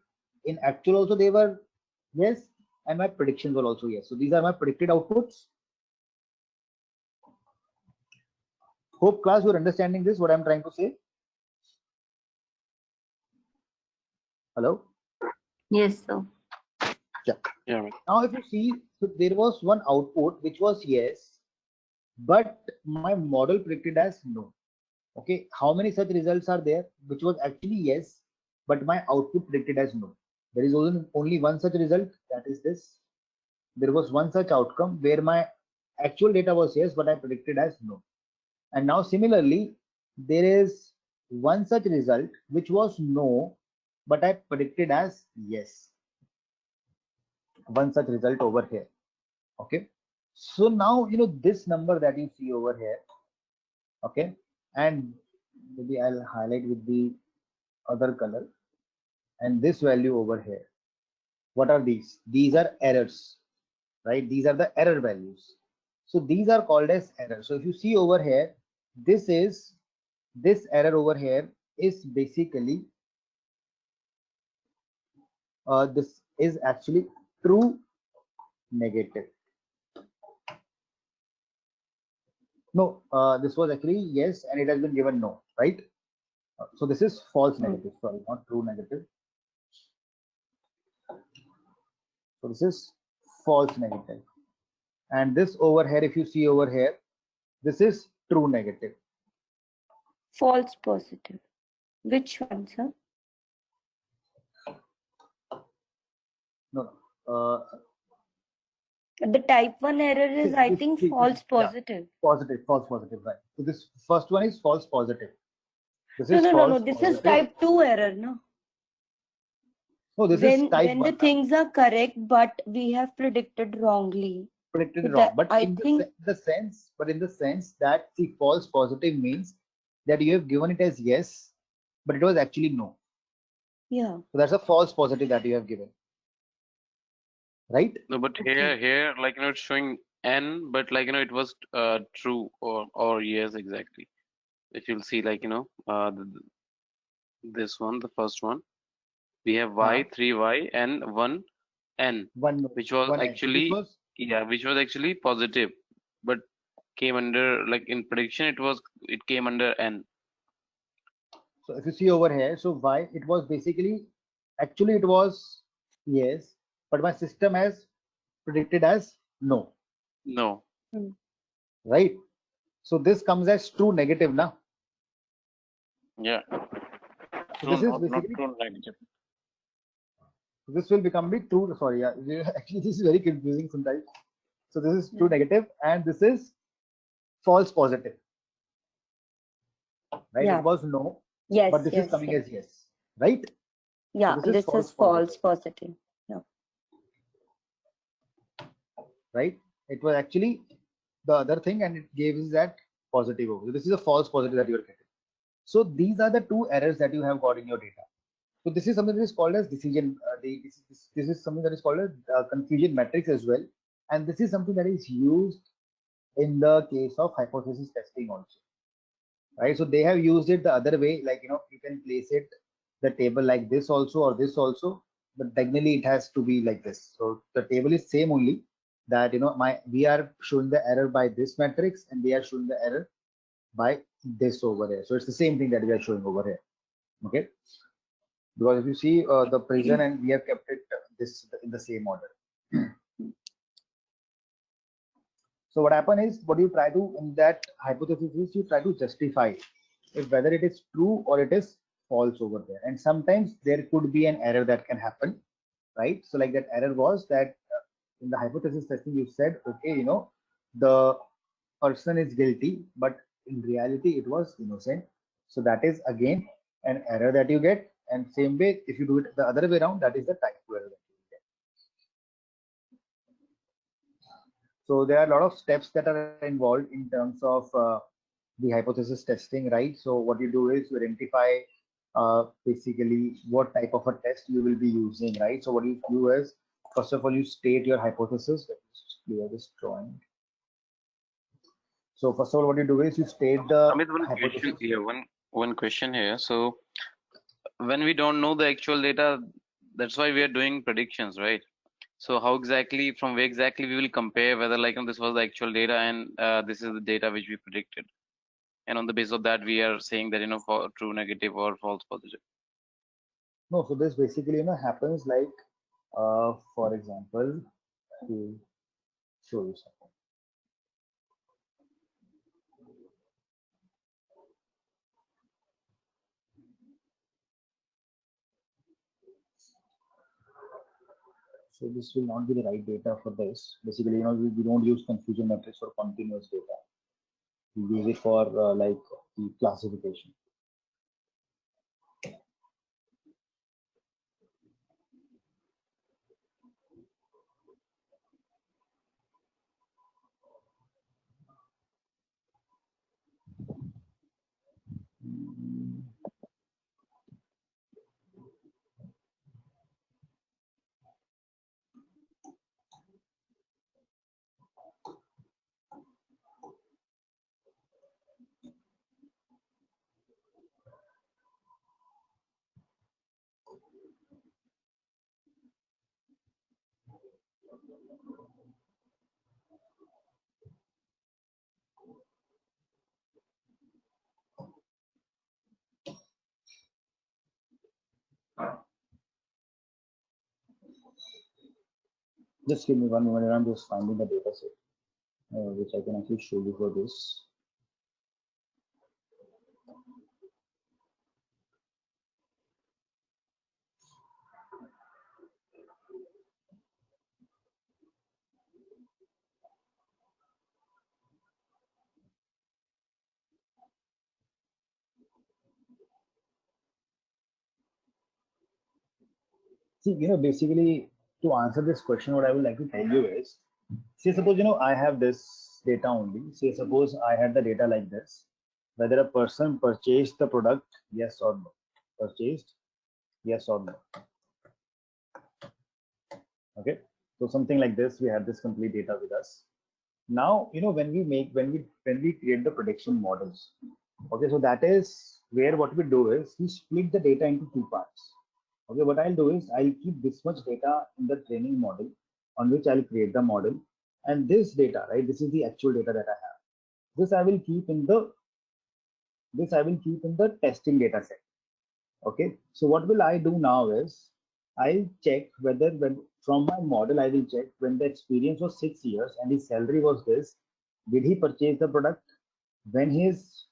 in actual also they were yes, and my predictions were also yes. So these are my predicted outputs. Hope class you're understanding this, what I'm trying to say. Hello? Yes, sir. Yeah. Now if you see, so there was one output which was yes, but my model predicted as no. Okay, how many such results are there which was actually yes, but my output predicted as no? There is only one such result, that is this. There was one such outcome where my actual data was yes, but I predicted as no. And now similarly, there is one such result which was no, but I predicted as yes. One such result over here. Okay. So now this number that you see over here. Okay. And maybe I'll highlight with the other color, and this value over here. What are these? These are errors, right? These are the error values. So these are called as errors. So if you see over here, this error over here is basically this is actually true negative. No, this was actually yes, and it has been given no, right? So this is false negative, sorry, not true negative. So this is false negative. And this over here, if you see over here, this is true negative. False positive. Which one, sir? No. The type 1 error is, I think, false positive. Yeah, positive, false positive, right? So this first one is false positive. This No, is no, no, no. false This positive. is type 2 error, no? No, this is type when 1. the things are correct, but we have predicted wrongly. Predicted So wrong. that, But I in think, the sense that the false positive means that you have given it as yes, but it was actually no. yeah. So that's a false positive that you have given. Right? No, but Okay. here, like it's showing N, but like it was true or yes exactly. If you'll see this one, the first one, we have Uh, Y, 3Y, and 1 N, one which was one N. So this actually, was, yeah, which was actually positive, but came under, like in prediction, it came under N. so if you see over here, so why it was basically, actually it was yes, but my system has predicted as no, No. right? So this comes as true negative now. Yeah. So True, this is not basically, true negative. this will become the true, sorry, yeah, actually this is very confusing sometimes. So this is true negative and this is false positive, right? Yeah. It was no, Yes, but this is yes, coming yes. as yes, right? So Yeah, this is this false is false positive, positive. Yeah. right? It was actually the other thing and it gives that positive over. So this is a false positive that you are getting. So these are the two errors that you have got in your data. So this is something that is called as decision. This is something that is called as confusion matrix as well, and this is something that is used in the case of hypothesis testing also, right? So they have used it the other way, like you can place it the table like this also or this also, but technically it has to be like this. So the table is same only that we are showing the error by this matrix and they are showing the error by this over here. So it's the same thing that we are showing over here. Okay, because if you see the prison and we have kept it this in the same order. So what happen is, what you try to in that hypothesis is you try to justify if whether it is true or it is false over there. And sometimes there could be an error that can happen, right? So like that error was that in the hypothesis testing you said, okay, the person is guilty, but in reality it was innocent. So that is again an error that you get. And same way, if you do it the other way around, that is the type 2 error that you get. So there are a lot of steps that are involved in terms of the hypothesis testing, right? So what you do is you identify basically what type of a test you will be using, right? So what you do is, first of all, you state your hypothesis. Let me just clear this drawing. So first of all, what you do is you state the Amit, hypothesis. one question here. So when we don't know the actual data, that's why we are doing predictions, right? So how exactly, from where exactly we will compare whether this was the actual data and this is the data which we predicted, and on the basis of that we are saying that for true negative or false positive. No, so this basically happens like, for example, to show you something. So this will not be the right data for this. Basically, we don't use confusion matrix for continuous data. We use it for like the classification. Just give me one moment. I'm just finding the data set, which I can actually show you for this. See, basically to answer this question, what I would like to tell you is, say suppose I have this data only. Say suppose I had the data like this, whether a person purchased the product, yes or no. Purchased, yes or no. Okay. So something like this, we have this complete data with us. Now, when we create the prediction models, okay, so that is where what we do is we split the data into two parts. Okay, what I'll do is I'll keep this much data in the training model on which I'll create the model, and this data, right, this is the actual data that I have. This I will keep in the testing data set. Okay, so what will I do now is I'll check whether when from my model I will check when the experience was 6 years and his salary was this, did he purchase the product? When his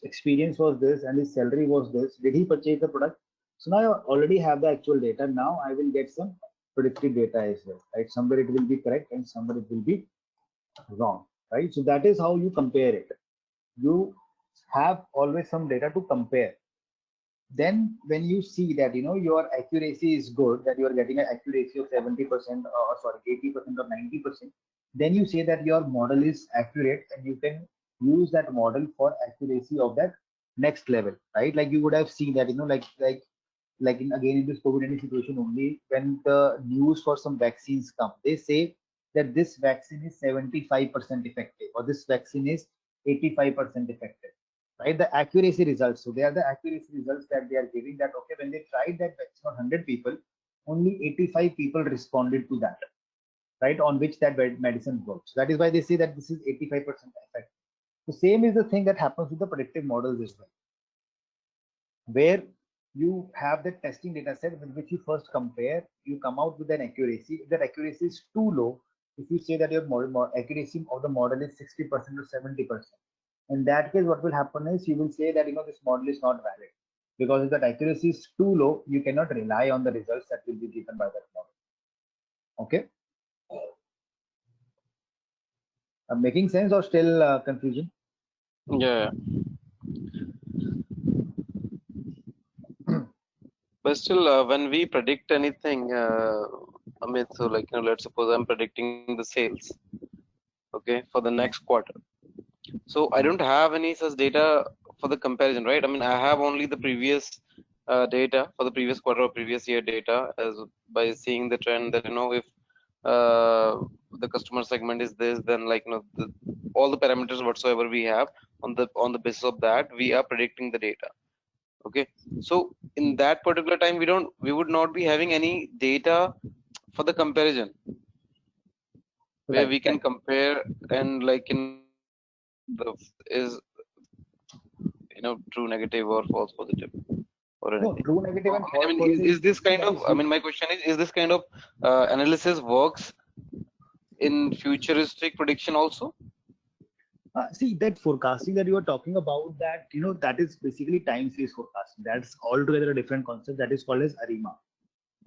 experience was this and his salary was this, did he purchase the product? So now I already have the actual data. Now I will get some predictive data as well, right? Somewhere it will be correct and somewhere it will be wrong, right? So that is how you compare it. You have always some data to compare. Then when you see that your accuracy is good, that you are getting an accuracy of 70% or sorry 80% or 90%, then you say that your model is accurate and you can use that model for accuracy of that next level, right? Like you would have seen that again in this COVID-19 situation, only when the news for some vaccines come, they say that this vaccine is 75% effective or this vaccine is 85% effective, right? The accuracy results. So they are the accuracy results that they are giving, that okay, when they tried that vaccine on 100 people, only 85 people responded to that, right? On which that medicine works. That is why they say that this is 85% effective. The same is the thing that happens with the predictive models as well, where you have the testing data set with which you first compare, you come out with an accuracy. If that accuracy is too low, if you say that your model accuracy of the model is 60% or 70%, in that case, what will happen is you will say that this model is not valid, because if that accuracy is too low, you cannot rely on the results that will be given by that model. Okay, making sense or still confusion? Yeah. But still, when we predict anything, Amit, so like let's suppose I'm predicting the sales, okay, for the next quarter. So I don't have any such data for the comparison, right? I mean, I have only the previous data for the previous quarter or previous year data, as by seeing the trend that if the customer segment is this, then like all the parameters whatsoever we have on the basis of that we are predicting the data. Okay, so in that particular time we would not be having any data for the comparison where Right, we can right. compare and like the is true negative or false positive or No, anything. true negative and I false mean, positive is this kind that of, is I mean, my question is this kind of analysis works in futuristic prediction also? see that forecasting that you are talking about, that that is basically time series forecasting. That's altogether a different concept that is called as ARIMA.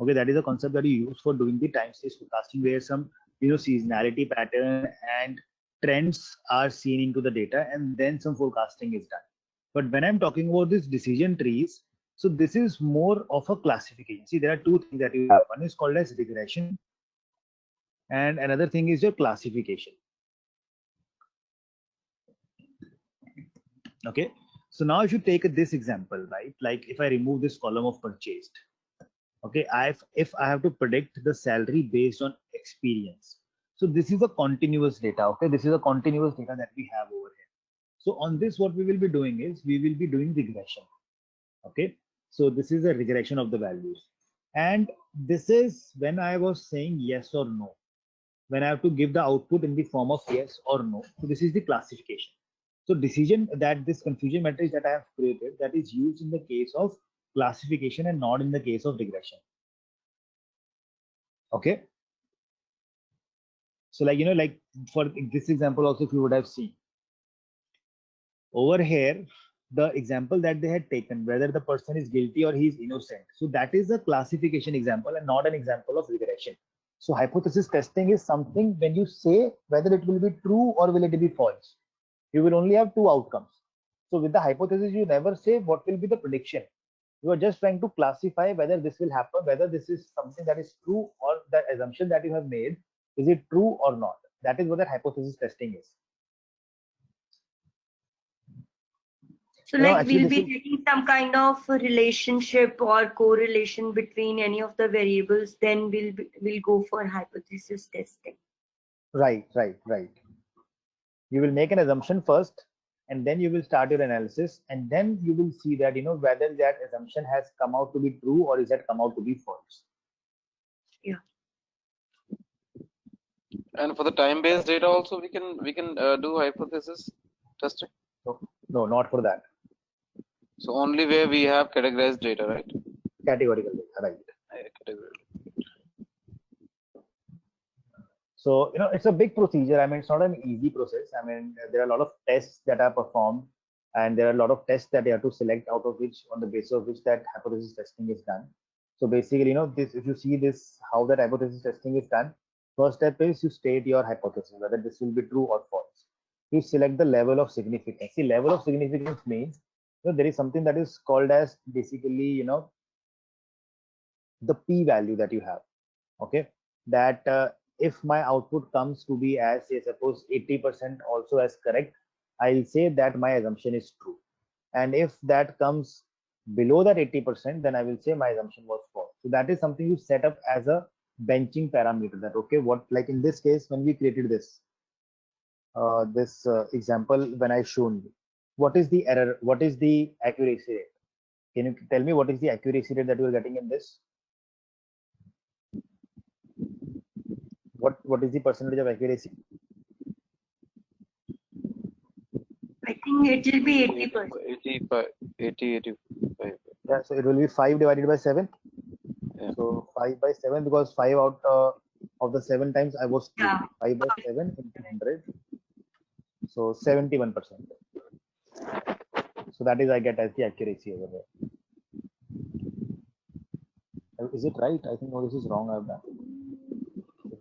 Okay, that is a concept that you use for doing the time series forecasting, where some seasonality pattern and trends are seen into the data, and then some forecasting is done. But when I'm talking about this decision trees, so this is more of a classification. See, there are two things that you have. One is called as regression, and another thing is your classification. Okay, so now if you take this example, right, like if I remove this column of purchased, okay, if I have to predict the salary based on experience, so this is a continuous data. Okay, this is a continuous data that we have over here. So on this, what we will be doing is we will be doing regression. Okay, so this is a regression of the values, and this is when I was saying yes or no, when I have to give the output in the form of yes or no. So this is the classification. So decision, that this confusion matrix that I have created, that is used in the case of classification and not in the case of regression. Okay, so like for this example also, if you would have seen over here, the example that they had taken, whether the person is guilty or he is innocent, so that is a classification example and not an example of regression. So hypothesis testing is something when you say whether it will be true or will it be false, you will only have two outcomes. So with the hypothesis, you never say what will be the prediction. You are just trying to classify whether this will happen, whether this is something that is true, or that assumption that you have made, is it true or not. That is what that hypothesis testing is. So like Actually, we'll be taking some kind of a relationship or correlation between any of the variables, then we'll go for hypothesis testing. Right. You will make an assumption first, and then you will start your analysis, and then you will see that whether that assumption has come out to be true or is that come out to be false. And for the time-based data also, we can do hypothesis testing. So no, not for that. So only where we have categorized data, right? Categorical data, right? Category. So it's a big procedure. I mean, it's not an easy process. I mean, there are a lot of tests that are performed, and there are a lot of tests that you have to select out of which, on the basis of which that hypothesis testing is done. So basically, this, if you see this, how that hypothesis testing is done, first step is you state your hypothesis, whether this will be true or false. You select the level of significance. See, level of significance means there is something that is called as basically, the p-value that you have. Okay, that if my output comes to be as, say, suppose 80% also as correct, I'll say that my assumption is true. And if that comes below that 80%, then I will say my assumption was false. So that is something you set up as a benching parameter, that okay, what, like in this case, when we created this example, when I shown you, what is the error, what is the accuracy rate? Can you tell me what is the accuracy rate that you are getting in this? What is the percentage of accuracy? I think it will be 80%. 85, 85. Yeah, so it will be 5 divided by 7. Yeah. So 5 by 7, because 5 out of the 7 times I was true. Yeah. 5 by 7 into 100. So 71%. So that is I get as the accuracy over there. Is it right? I think no, this is wrong. I've done.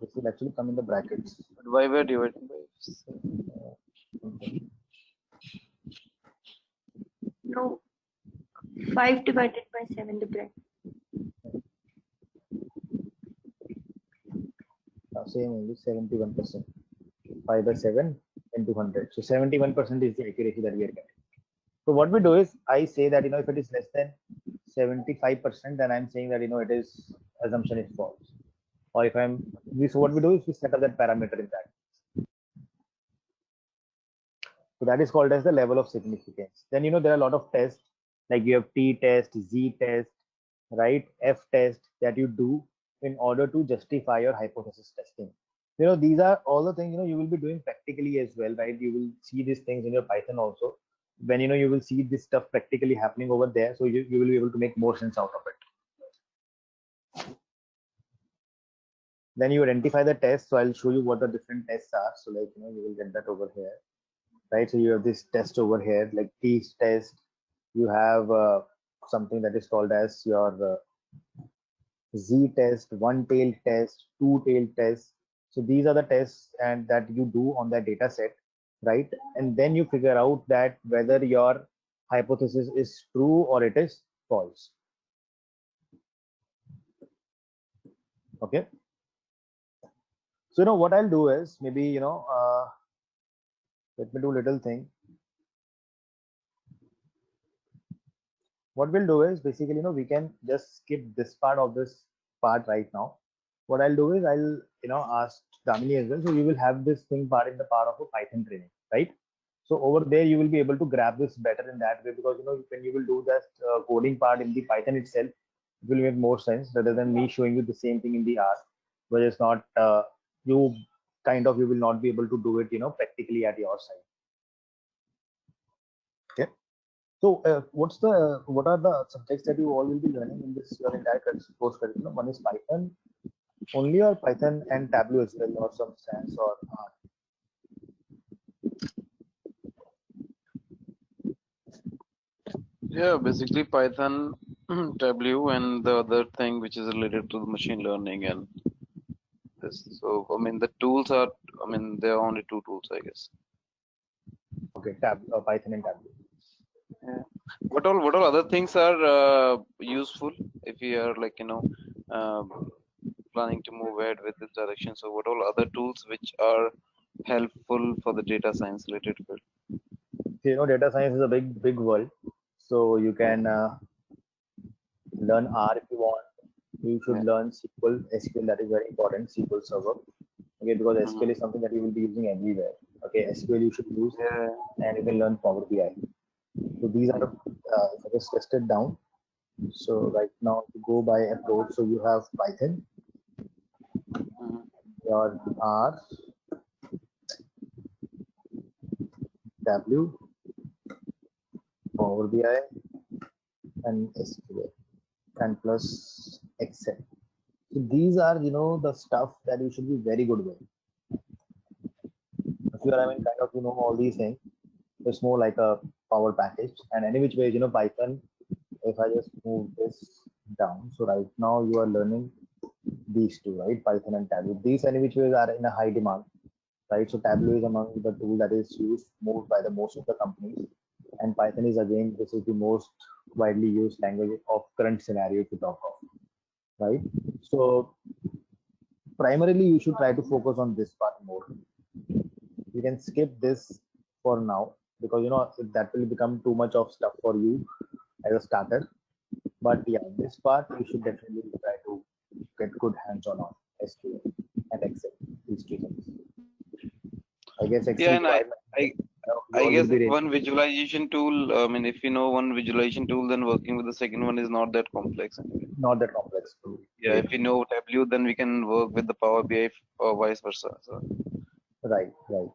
This will actually come in the brackets. Why we're dividing by 7? No, 5 divided by 7, the bracket. Same only 71%. 5 by 7 into 100. So 71% is the accuracy that we are getting. So what we do is, I say that if it is less than 75%, then I'm saying that it is, assumption is false. Or if so what we do is we set up that parameter in that. So that is called as the level of significance. Then there are a lot of tests, like you have t-test, z-test, right, f-test, that you do in order to justify your hypothesis testing. These are all the things you will be doing practically as well, right? You will see these things in your Python also. When you will see this stuff practically happening over there, so you will be able to make more sense out of it. Then you identify the tests. So I'll show you what the different tests are. So like you will get that over here, right? So you have this test over here, like t-test. You have something that is called as your z-test, one-tailed test, two-tailed test. So these are the tests and that you do on that data set, right? And then you figure out that whether your hypothesis is true or it is false. Okay. So what I'll do is, maybe let me do a little thing. What we'll do is basically we can just skip this part of this part right now. What I'll do is I'll ask Damini as well. So you will have this thing part in the part of a Python training, right? So over there you will be able to grab this better in that way, because when you will do that coding part in the Python itself, it will make more sense rather than me showing you the same thing in the R, where it's not you will not be able to do it practically at your side. Okay. So what are the subjects that you all will be learning in this your entire course curriculum? One is Python only, or Python and Tableau as well, or some science or art? Yeah, basically Python, Tableau, and the other thing which is related to the machine learning and this. So I mean the tools are, there are only 2 tools, I guess. Okay, Python and Tableau. Yeah. What all other things are useful if we are like planning to move ahead with this direction? So what all other tools which are helpful for the data science related field? Data science is a big world. So you can learn R if you want. You should learn SQL. That is very important. SQL Server. Okay, because SQL is something that you will be using everywhere. Okay, SQL you should use, Yeah. and you can learn Power BI. So these are if I just tested down. So right now to go by approach, so you have Python, Mhm. your R, W, Power BI, and SQL, and plus Excel. So these are, the stuff that you should be very good with. If you are having kind of, all these things, it's more like a power package. And any which way, Python, if I just move this down, so right now you are learning these two, right? Python and Tableau. These any which ways are in a high demand, right? So Tableau is among the tool that is used more by the most of the companies, and Python is again this is the most widely used language of current scenario to talk of, right? So primarily you should try to focus on this part more. You can skip this for now because that will become too much of stuff for you as a starter. But yeah, this part you should definitely try to get good hands-on on SQL and Excel. These two things. I guess Yeah, Excel and I, requirement I, you I all guess would be like ready. one visualization tool. I mean, if you know one visualization tool, then working with the second one is not that complex anyway. Not that complex. Yeah, if you know W, then we can work with the Power BI or vice versa. So Right, right.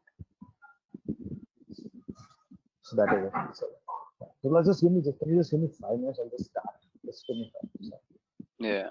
So that is it. So let's just can you just give me 5 minutes? I'll just start. Just give me 5 minutes. yeah.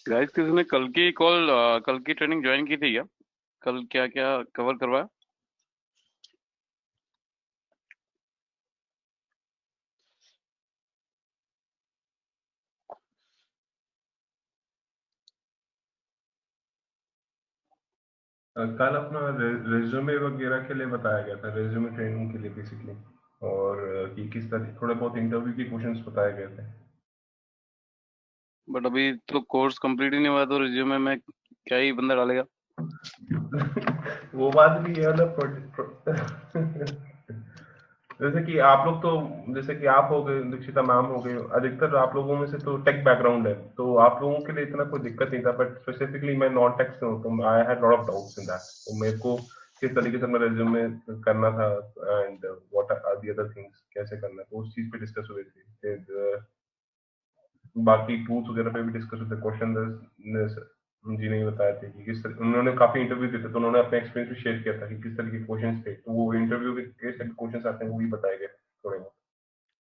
Guys, किसी ने कल की training join की थी क्या? कल क्या क्या कवर करवाया? कल अपना रेज्यूमे वगैरह के लिए बताया गया था, रेज्यूमे ट्रेनिंग के लिए बेसिकली, और कि किस तरह थोड़े बहुत इंटरव्यू के क्वेश्चंस बताए गए थे। बट अभी तो कोर्स कंप्लीट ही नहीं हुआ, तो रिज्यूमे में क्या ही बंदा डालेगा? वो बात भी है मतलब जैसे कि आप लोग तो, जैसे कि आप हो गए, दीक्षिता मैम हो गए, अधिकतर आप लोगों में से तो टेक बैकग्राउंड है, तो आप लोगों के लिए इतना कोई दिक्कत नहीं था, बट स्पेसिफिकली मैं नॉन टेक से हूँ, तो I had lot of doubts in that. तो मेरे को किस तरीके से मेरा रिज्यूमे करना था and what are the other things, कैसे करना है, तो उस चीज पे डिस्कस हुई थी। फिर बाकी टूल्स वगैरह पे भी डिस्कस होते, क्वेश्चन जी नहीं बताए थे कि किस तरह, उन्होंने काफी इंटरव्यू दिए थे, तो उन्होंने अपने एक्सपीरियंस भी शेयर किया था कि किस तरह के क्वेश्चंस थे, तो वो इंटरव्यू के किस तरह के क्वेश्चंस आते हैं वो भी बताए गए थोड़े बहुत।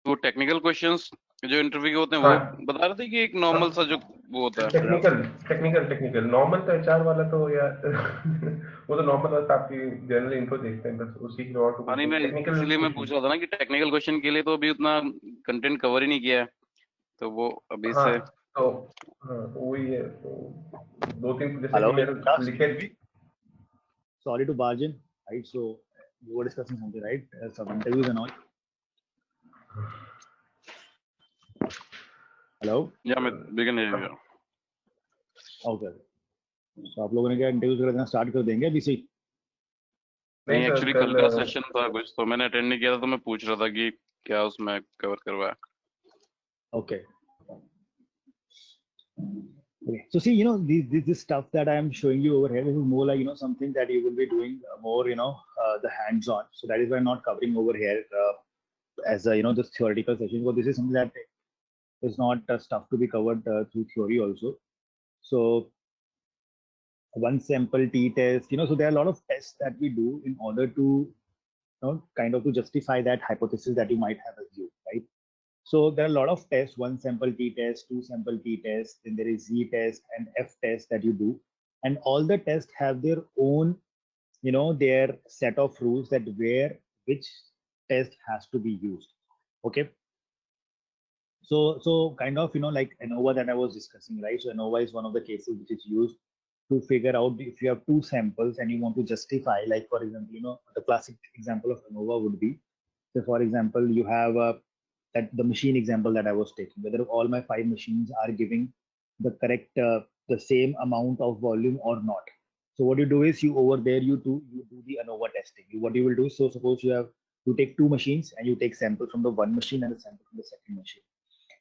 वो टेक्निकल क्वेश्चंस जो इंटरव्यू के होते हैं हाँ, वो बता रहे थे कि एक नॉर्मल सा जो वो होता है? टेक्निकल नॉर्मल तो एचआर वाला तो यार वो तो नॉर्मल बस आपकी जनरल इन्फो देखते हैं, बस उसी की और तो हाँ कुछ नहीं, नहीं, मैं टेक्निकल इसीलिए मैं कुछ नहीं। पूछ रहा था ना कि टेक्निकल क्वेश्चन के लिए तो अभी उतना कंटेंट कवर ही नहीं किया है, तो वो अभी हाँ से। तो हाँ तो वही है, तो दो तीन जैसे Hello, कि मेरे Vikas, can लिखे। you hear me? Sorry to barge in, right? So you were discussing something, right? Some interviews and all. Hello? या मैं बिगिन एरिया। Okay. So आप लोगों ने क्या इंटरव्यूज करना स्टार्ट कर देंगे अभी से? नहीं नहीं, सर, एक्चुअली कल का सेशन था कुछ, तो मैंने अटेंड नहीं किया था, तो मैं पूछ रहा था कि क्या उसमें कवर करवाया। Okay. Okay. So see, this stuff that I am showing you over here, this is more like, something that you will be doing more, the hands-on. So that is why I'm not covering over here as a, this theoretical session. So this is something that is not stuff to be covered through theory also. So one sample t-test, so there are a lot of tests that we do in order to, kind of to justify that hypothesis that you might have assumed, right? So there are a lot of tests, one sample t-test, two sample t-test, then there is z-test and f-test that you do. And all the tests have their own, their set of rules that which test has to be used. Okay. So kind of, like ANOVA that I was discussing, right? So ANOVA is one of the cases which is used to figure out if you have two samples and you want to justify, like, for example, the classic example of ANOVA would be, so for example, you have that the machine example that I was taking, whether all my 5 machines are giving the correct, the same amount of volume or not. So what you do is you over there, you do the ANOVA testing. What you will do, so suppose you take 2 machines and you take sample from the one machine and a sample from the second machine.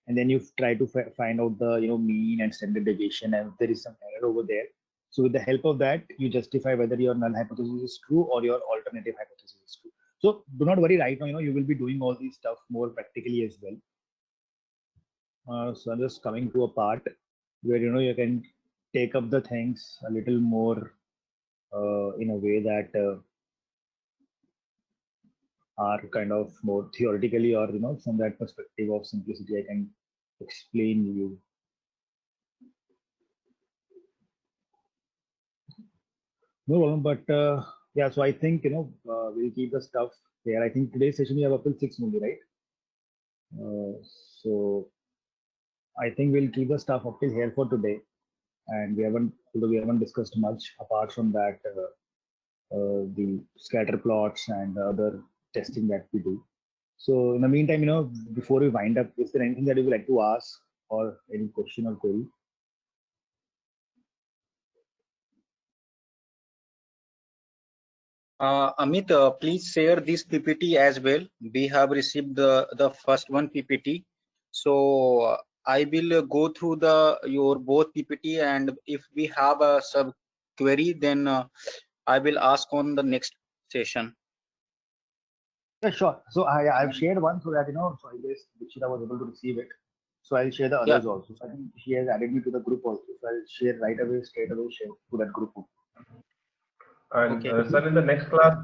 And then you try to find out the mean and standard deviation, and if there is some error over there, so with the help of that you justify whether your null hypothesis is true or your alternative hypothesis is true. So do not worry, right now you will be doing all these stuff more practically as well. So I'm just coming to a part where you can take up the things a little more in a way that are kind of more theoretically, or from that perspective of simplicity I can explain you. No problem, but Yeah, so I think we'll keep the stuff there. I think today's session we have up till 6 only, right? So I think we'll keep the stuff up till here for today, and we haven't discussed much apart from that the scatter plots and the other testing that we do. So in the meantime, before we wind up, is there anything that you would like to ask or any question or query? Amit, please share this PPT as well. We have received the first one PPT. So I will go through your both PPT, and if we have a sub query, then I will ask on the next session. Yeah, sure. So I've shared one so that so I guess Dikshita was able to receive it. So I'll share the others also. So I think she has added me to the group also. So I'll share straight away share to that group. And Okay. sir, in the next class,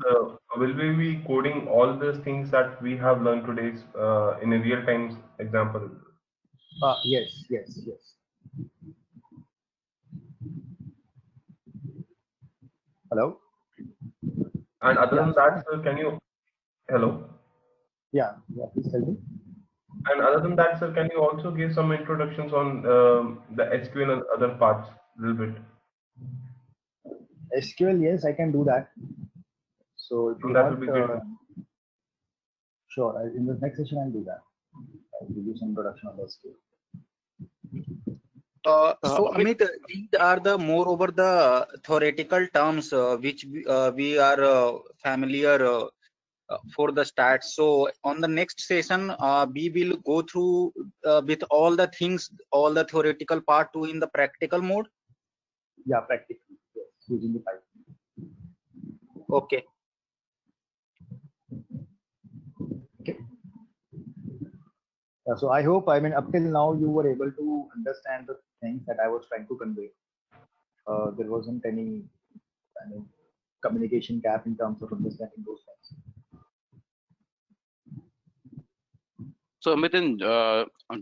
will we be coding all these things that we have learned today in a real-time example? Yes. Hello? And other than that, sir, can you, hello? Yeah, please tell me. And other than that, sir, can you also give some introductions on the SQL and other parts a little bit? SQL, yes, I can do that. So if you That want, will be great. sure, in the next session I'll do that. I'll give you some introduction on SQL. So Amit, these are the moreover the theoretical terms which we are familiar for the stats. So on the next session, we will go through with all the things, all the theoretical part too in the practical mode. Yeah, practically, yes, using the Python. Okay. Yeah, so I hope, up till now you were able to understand the things that I was trying to convey. There wasn't any communication gap in terms of understanding those things. So Amit,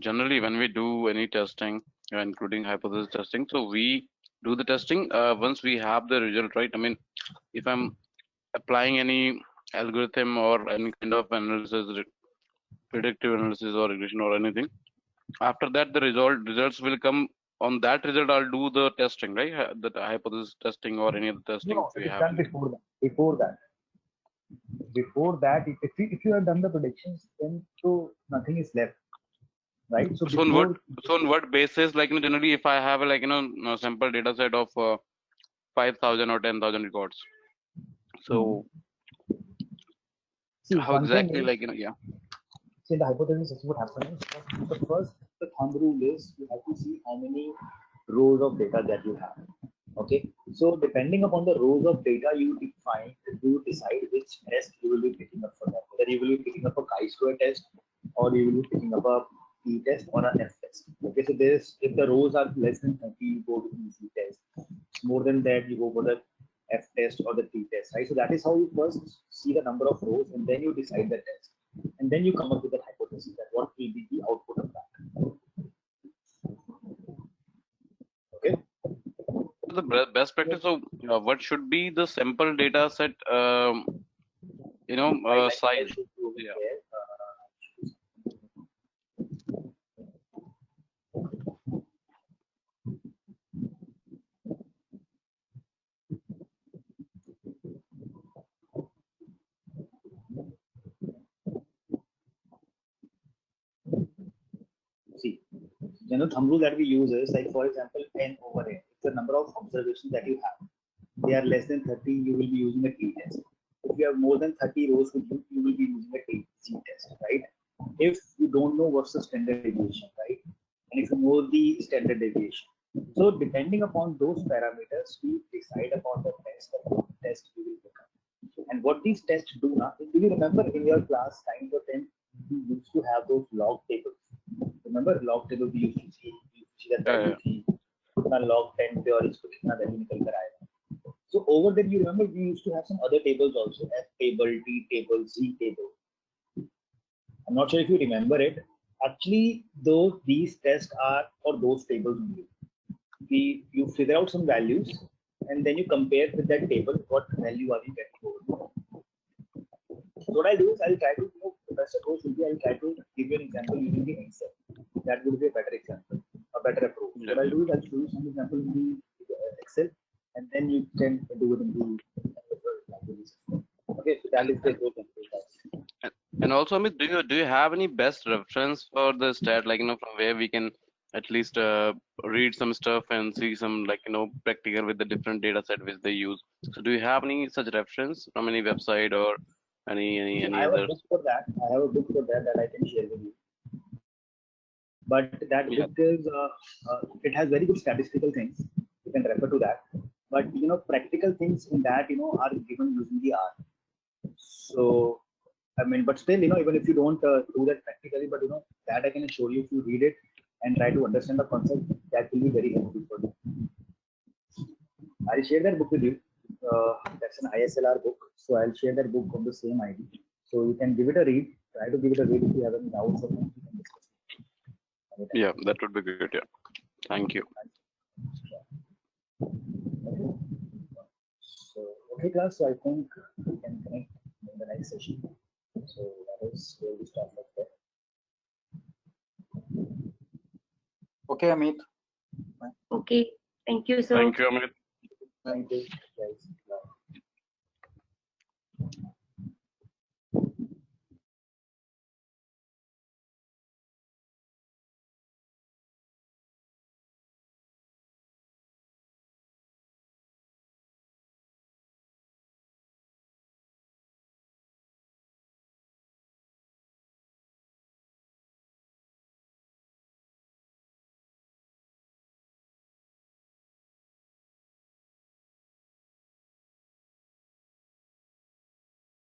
generally when we do any testing, including hypothesis testing, so we do the testing once we have the result, right? I mean, if I'm applying any algorithm or any kind of analysis, predictive analysis or regression or anything, after that the results will come. On that result, I'll do the testing, right? The hypothesis testing or any other testing. No, it is done before that. Before that, if you have done the predictions, then so nothing is left, right? So, on what basis, like generally, if I have a a sample data set of 5,000 or 10,000 records, so see, how exactly, yeah. See, in the hypothesis, this is what happens. The first, the thumb rule is you have to see how many rows of data that you have. Okay, so depending upon the rows of data you decide which test you will be picking up for that. Whether you will be picking up a chi-square test or you will be picking up a t-test or an f-test. Okay, so if the rows are less than 30, you go with the c-test. More than that, you go for the f-test or the t-test, right? So that is how you first see the number of rows and then you decide the test. And then you come up with a hypothesis that what will be the output of that. Okay. The best practice. So, what should be the sample data set? Size. Yeah. See, the thumb rule that we use is like, for example, n over n. It's the number of observations that you have. They are less than 30, you will be using a t-test. If you have more than 30 rows with you, you will be using a t-test, right? If you don't know what's the standard deviation, right? And if you know the standard deviation. So depending upon those parameters, we decide upon the test we will pick up. And what these tests do now, do you remember in your class 9 or 10, we used to have those log tables? Remember log table we used to see that value थी कितना log 10 पे और इसको कितना value निकल कर आएगा. So over there you remember we used to have some other tables also, F table, T table, Z table. I'm not sure if you remember it. Actually, though these tests are for those tables only. You figure out some values and then you compare with that table what value are you getting So what I'll do is I'll try to, the best approach will be I'll try to give you an example using the Excel. That would be a better example, a better approach. Yeah. What I'll do is I'll show you some example in the Excel, and then you can do it in the okay. So that is the approach. And also, Amit, do you have any best reference for the stat, like from where we can at least read some stuff and see some practical with the different data set which they use? So do you have any such reference from any website or any I have other? a book for that. I have a book for that I can share with you. But that Yeah. book is it has very good statistical things. You can refer to that. But practical things in that are given using the R. So I mean, but still, even if you don't do that practically, but that I can assure you, if you read it and try to understand the concept, that will be very helpful for you. I'll share that book with you. That's an ISLR book, so I'll share that book on the same ID. So you can give it a read. Try to give it a read if you have any doubts or anything. You can discuss. Yeah, that would be good. Yeah, thank you. Okay. So okay, class. So I think we can connect in the next session. So that is where we start like that. Okay, Amit. Okay. Thank you, sir. Thank you, Amit. Thank you.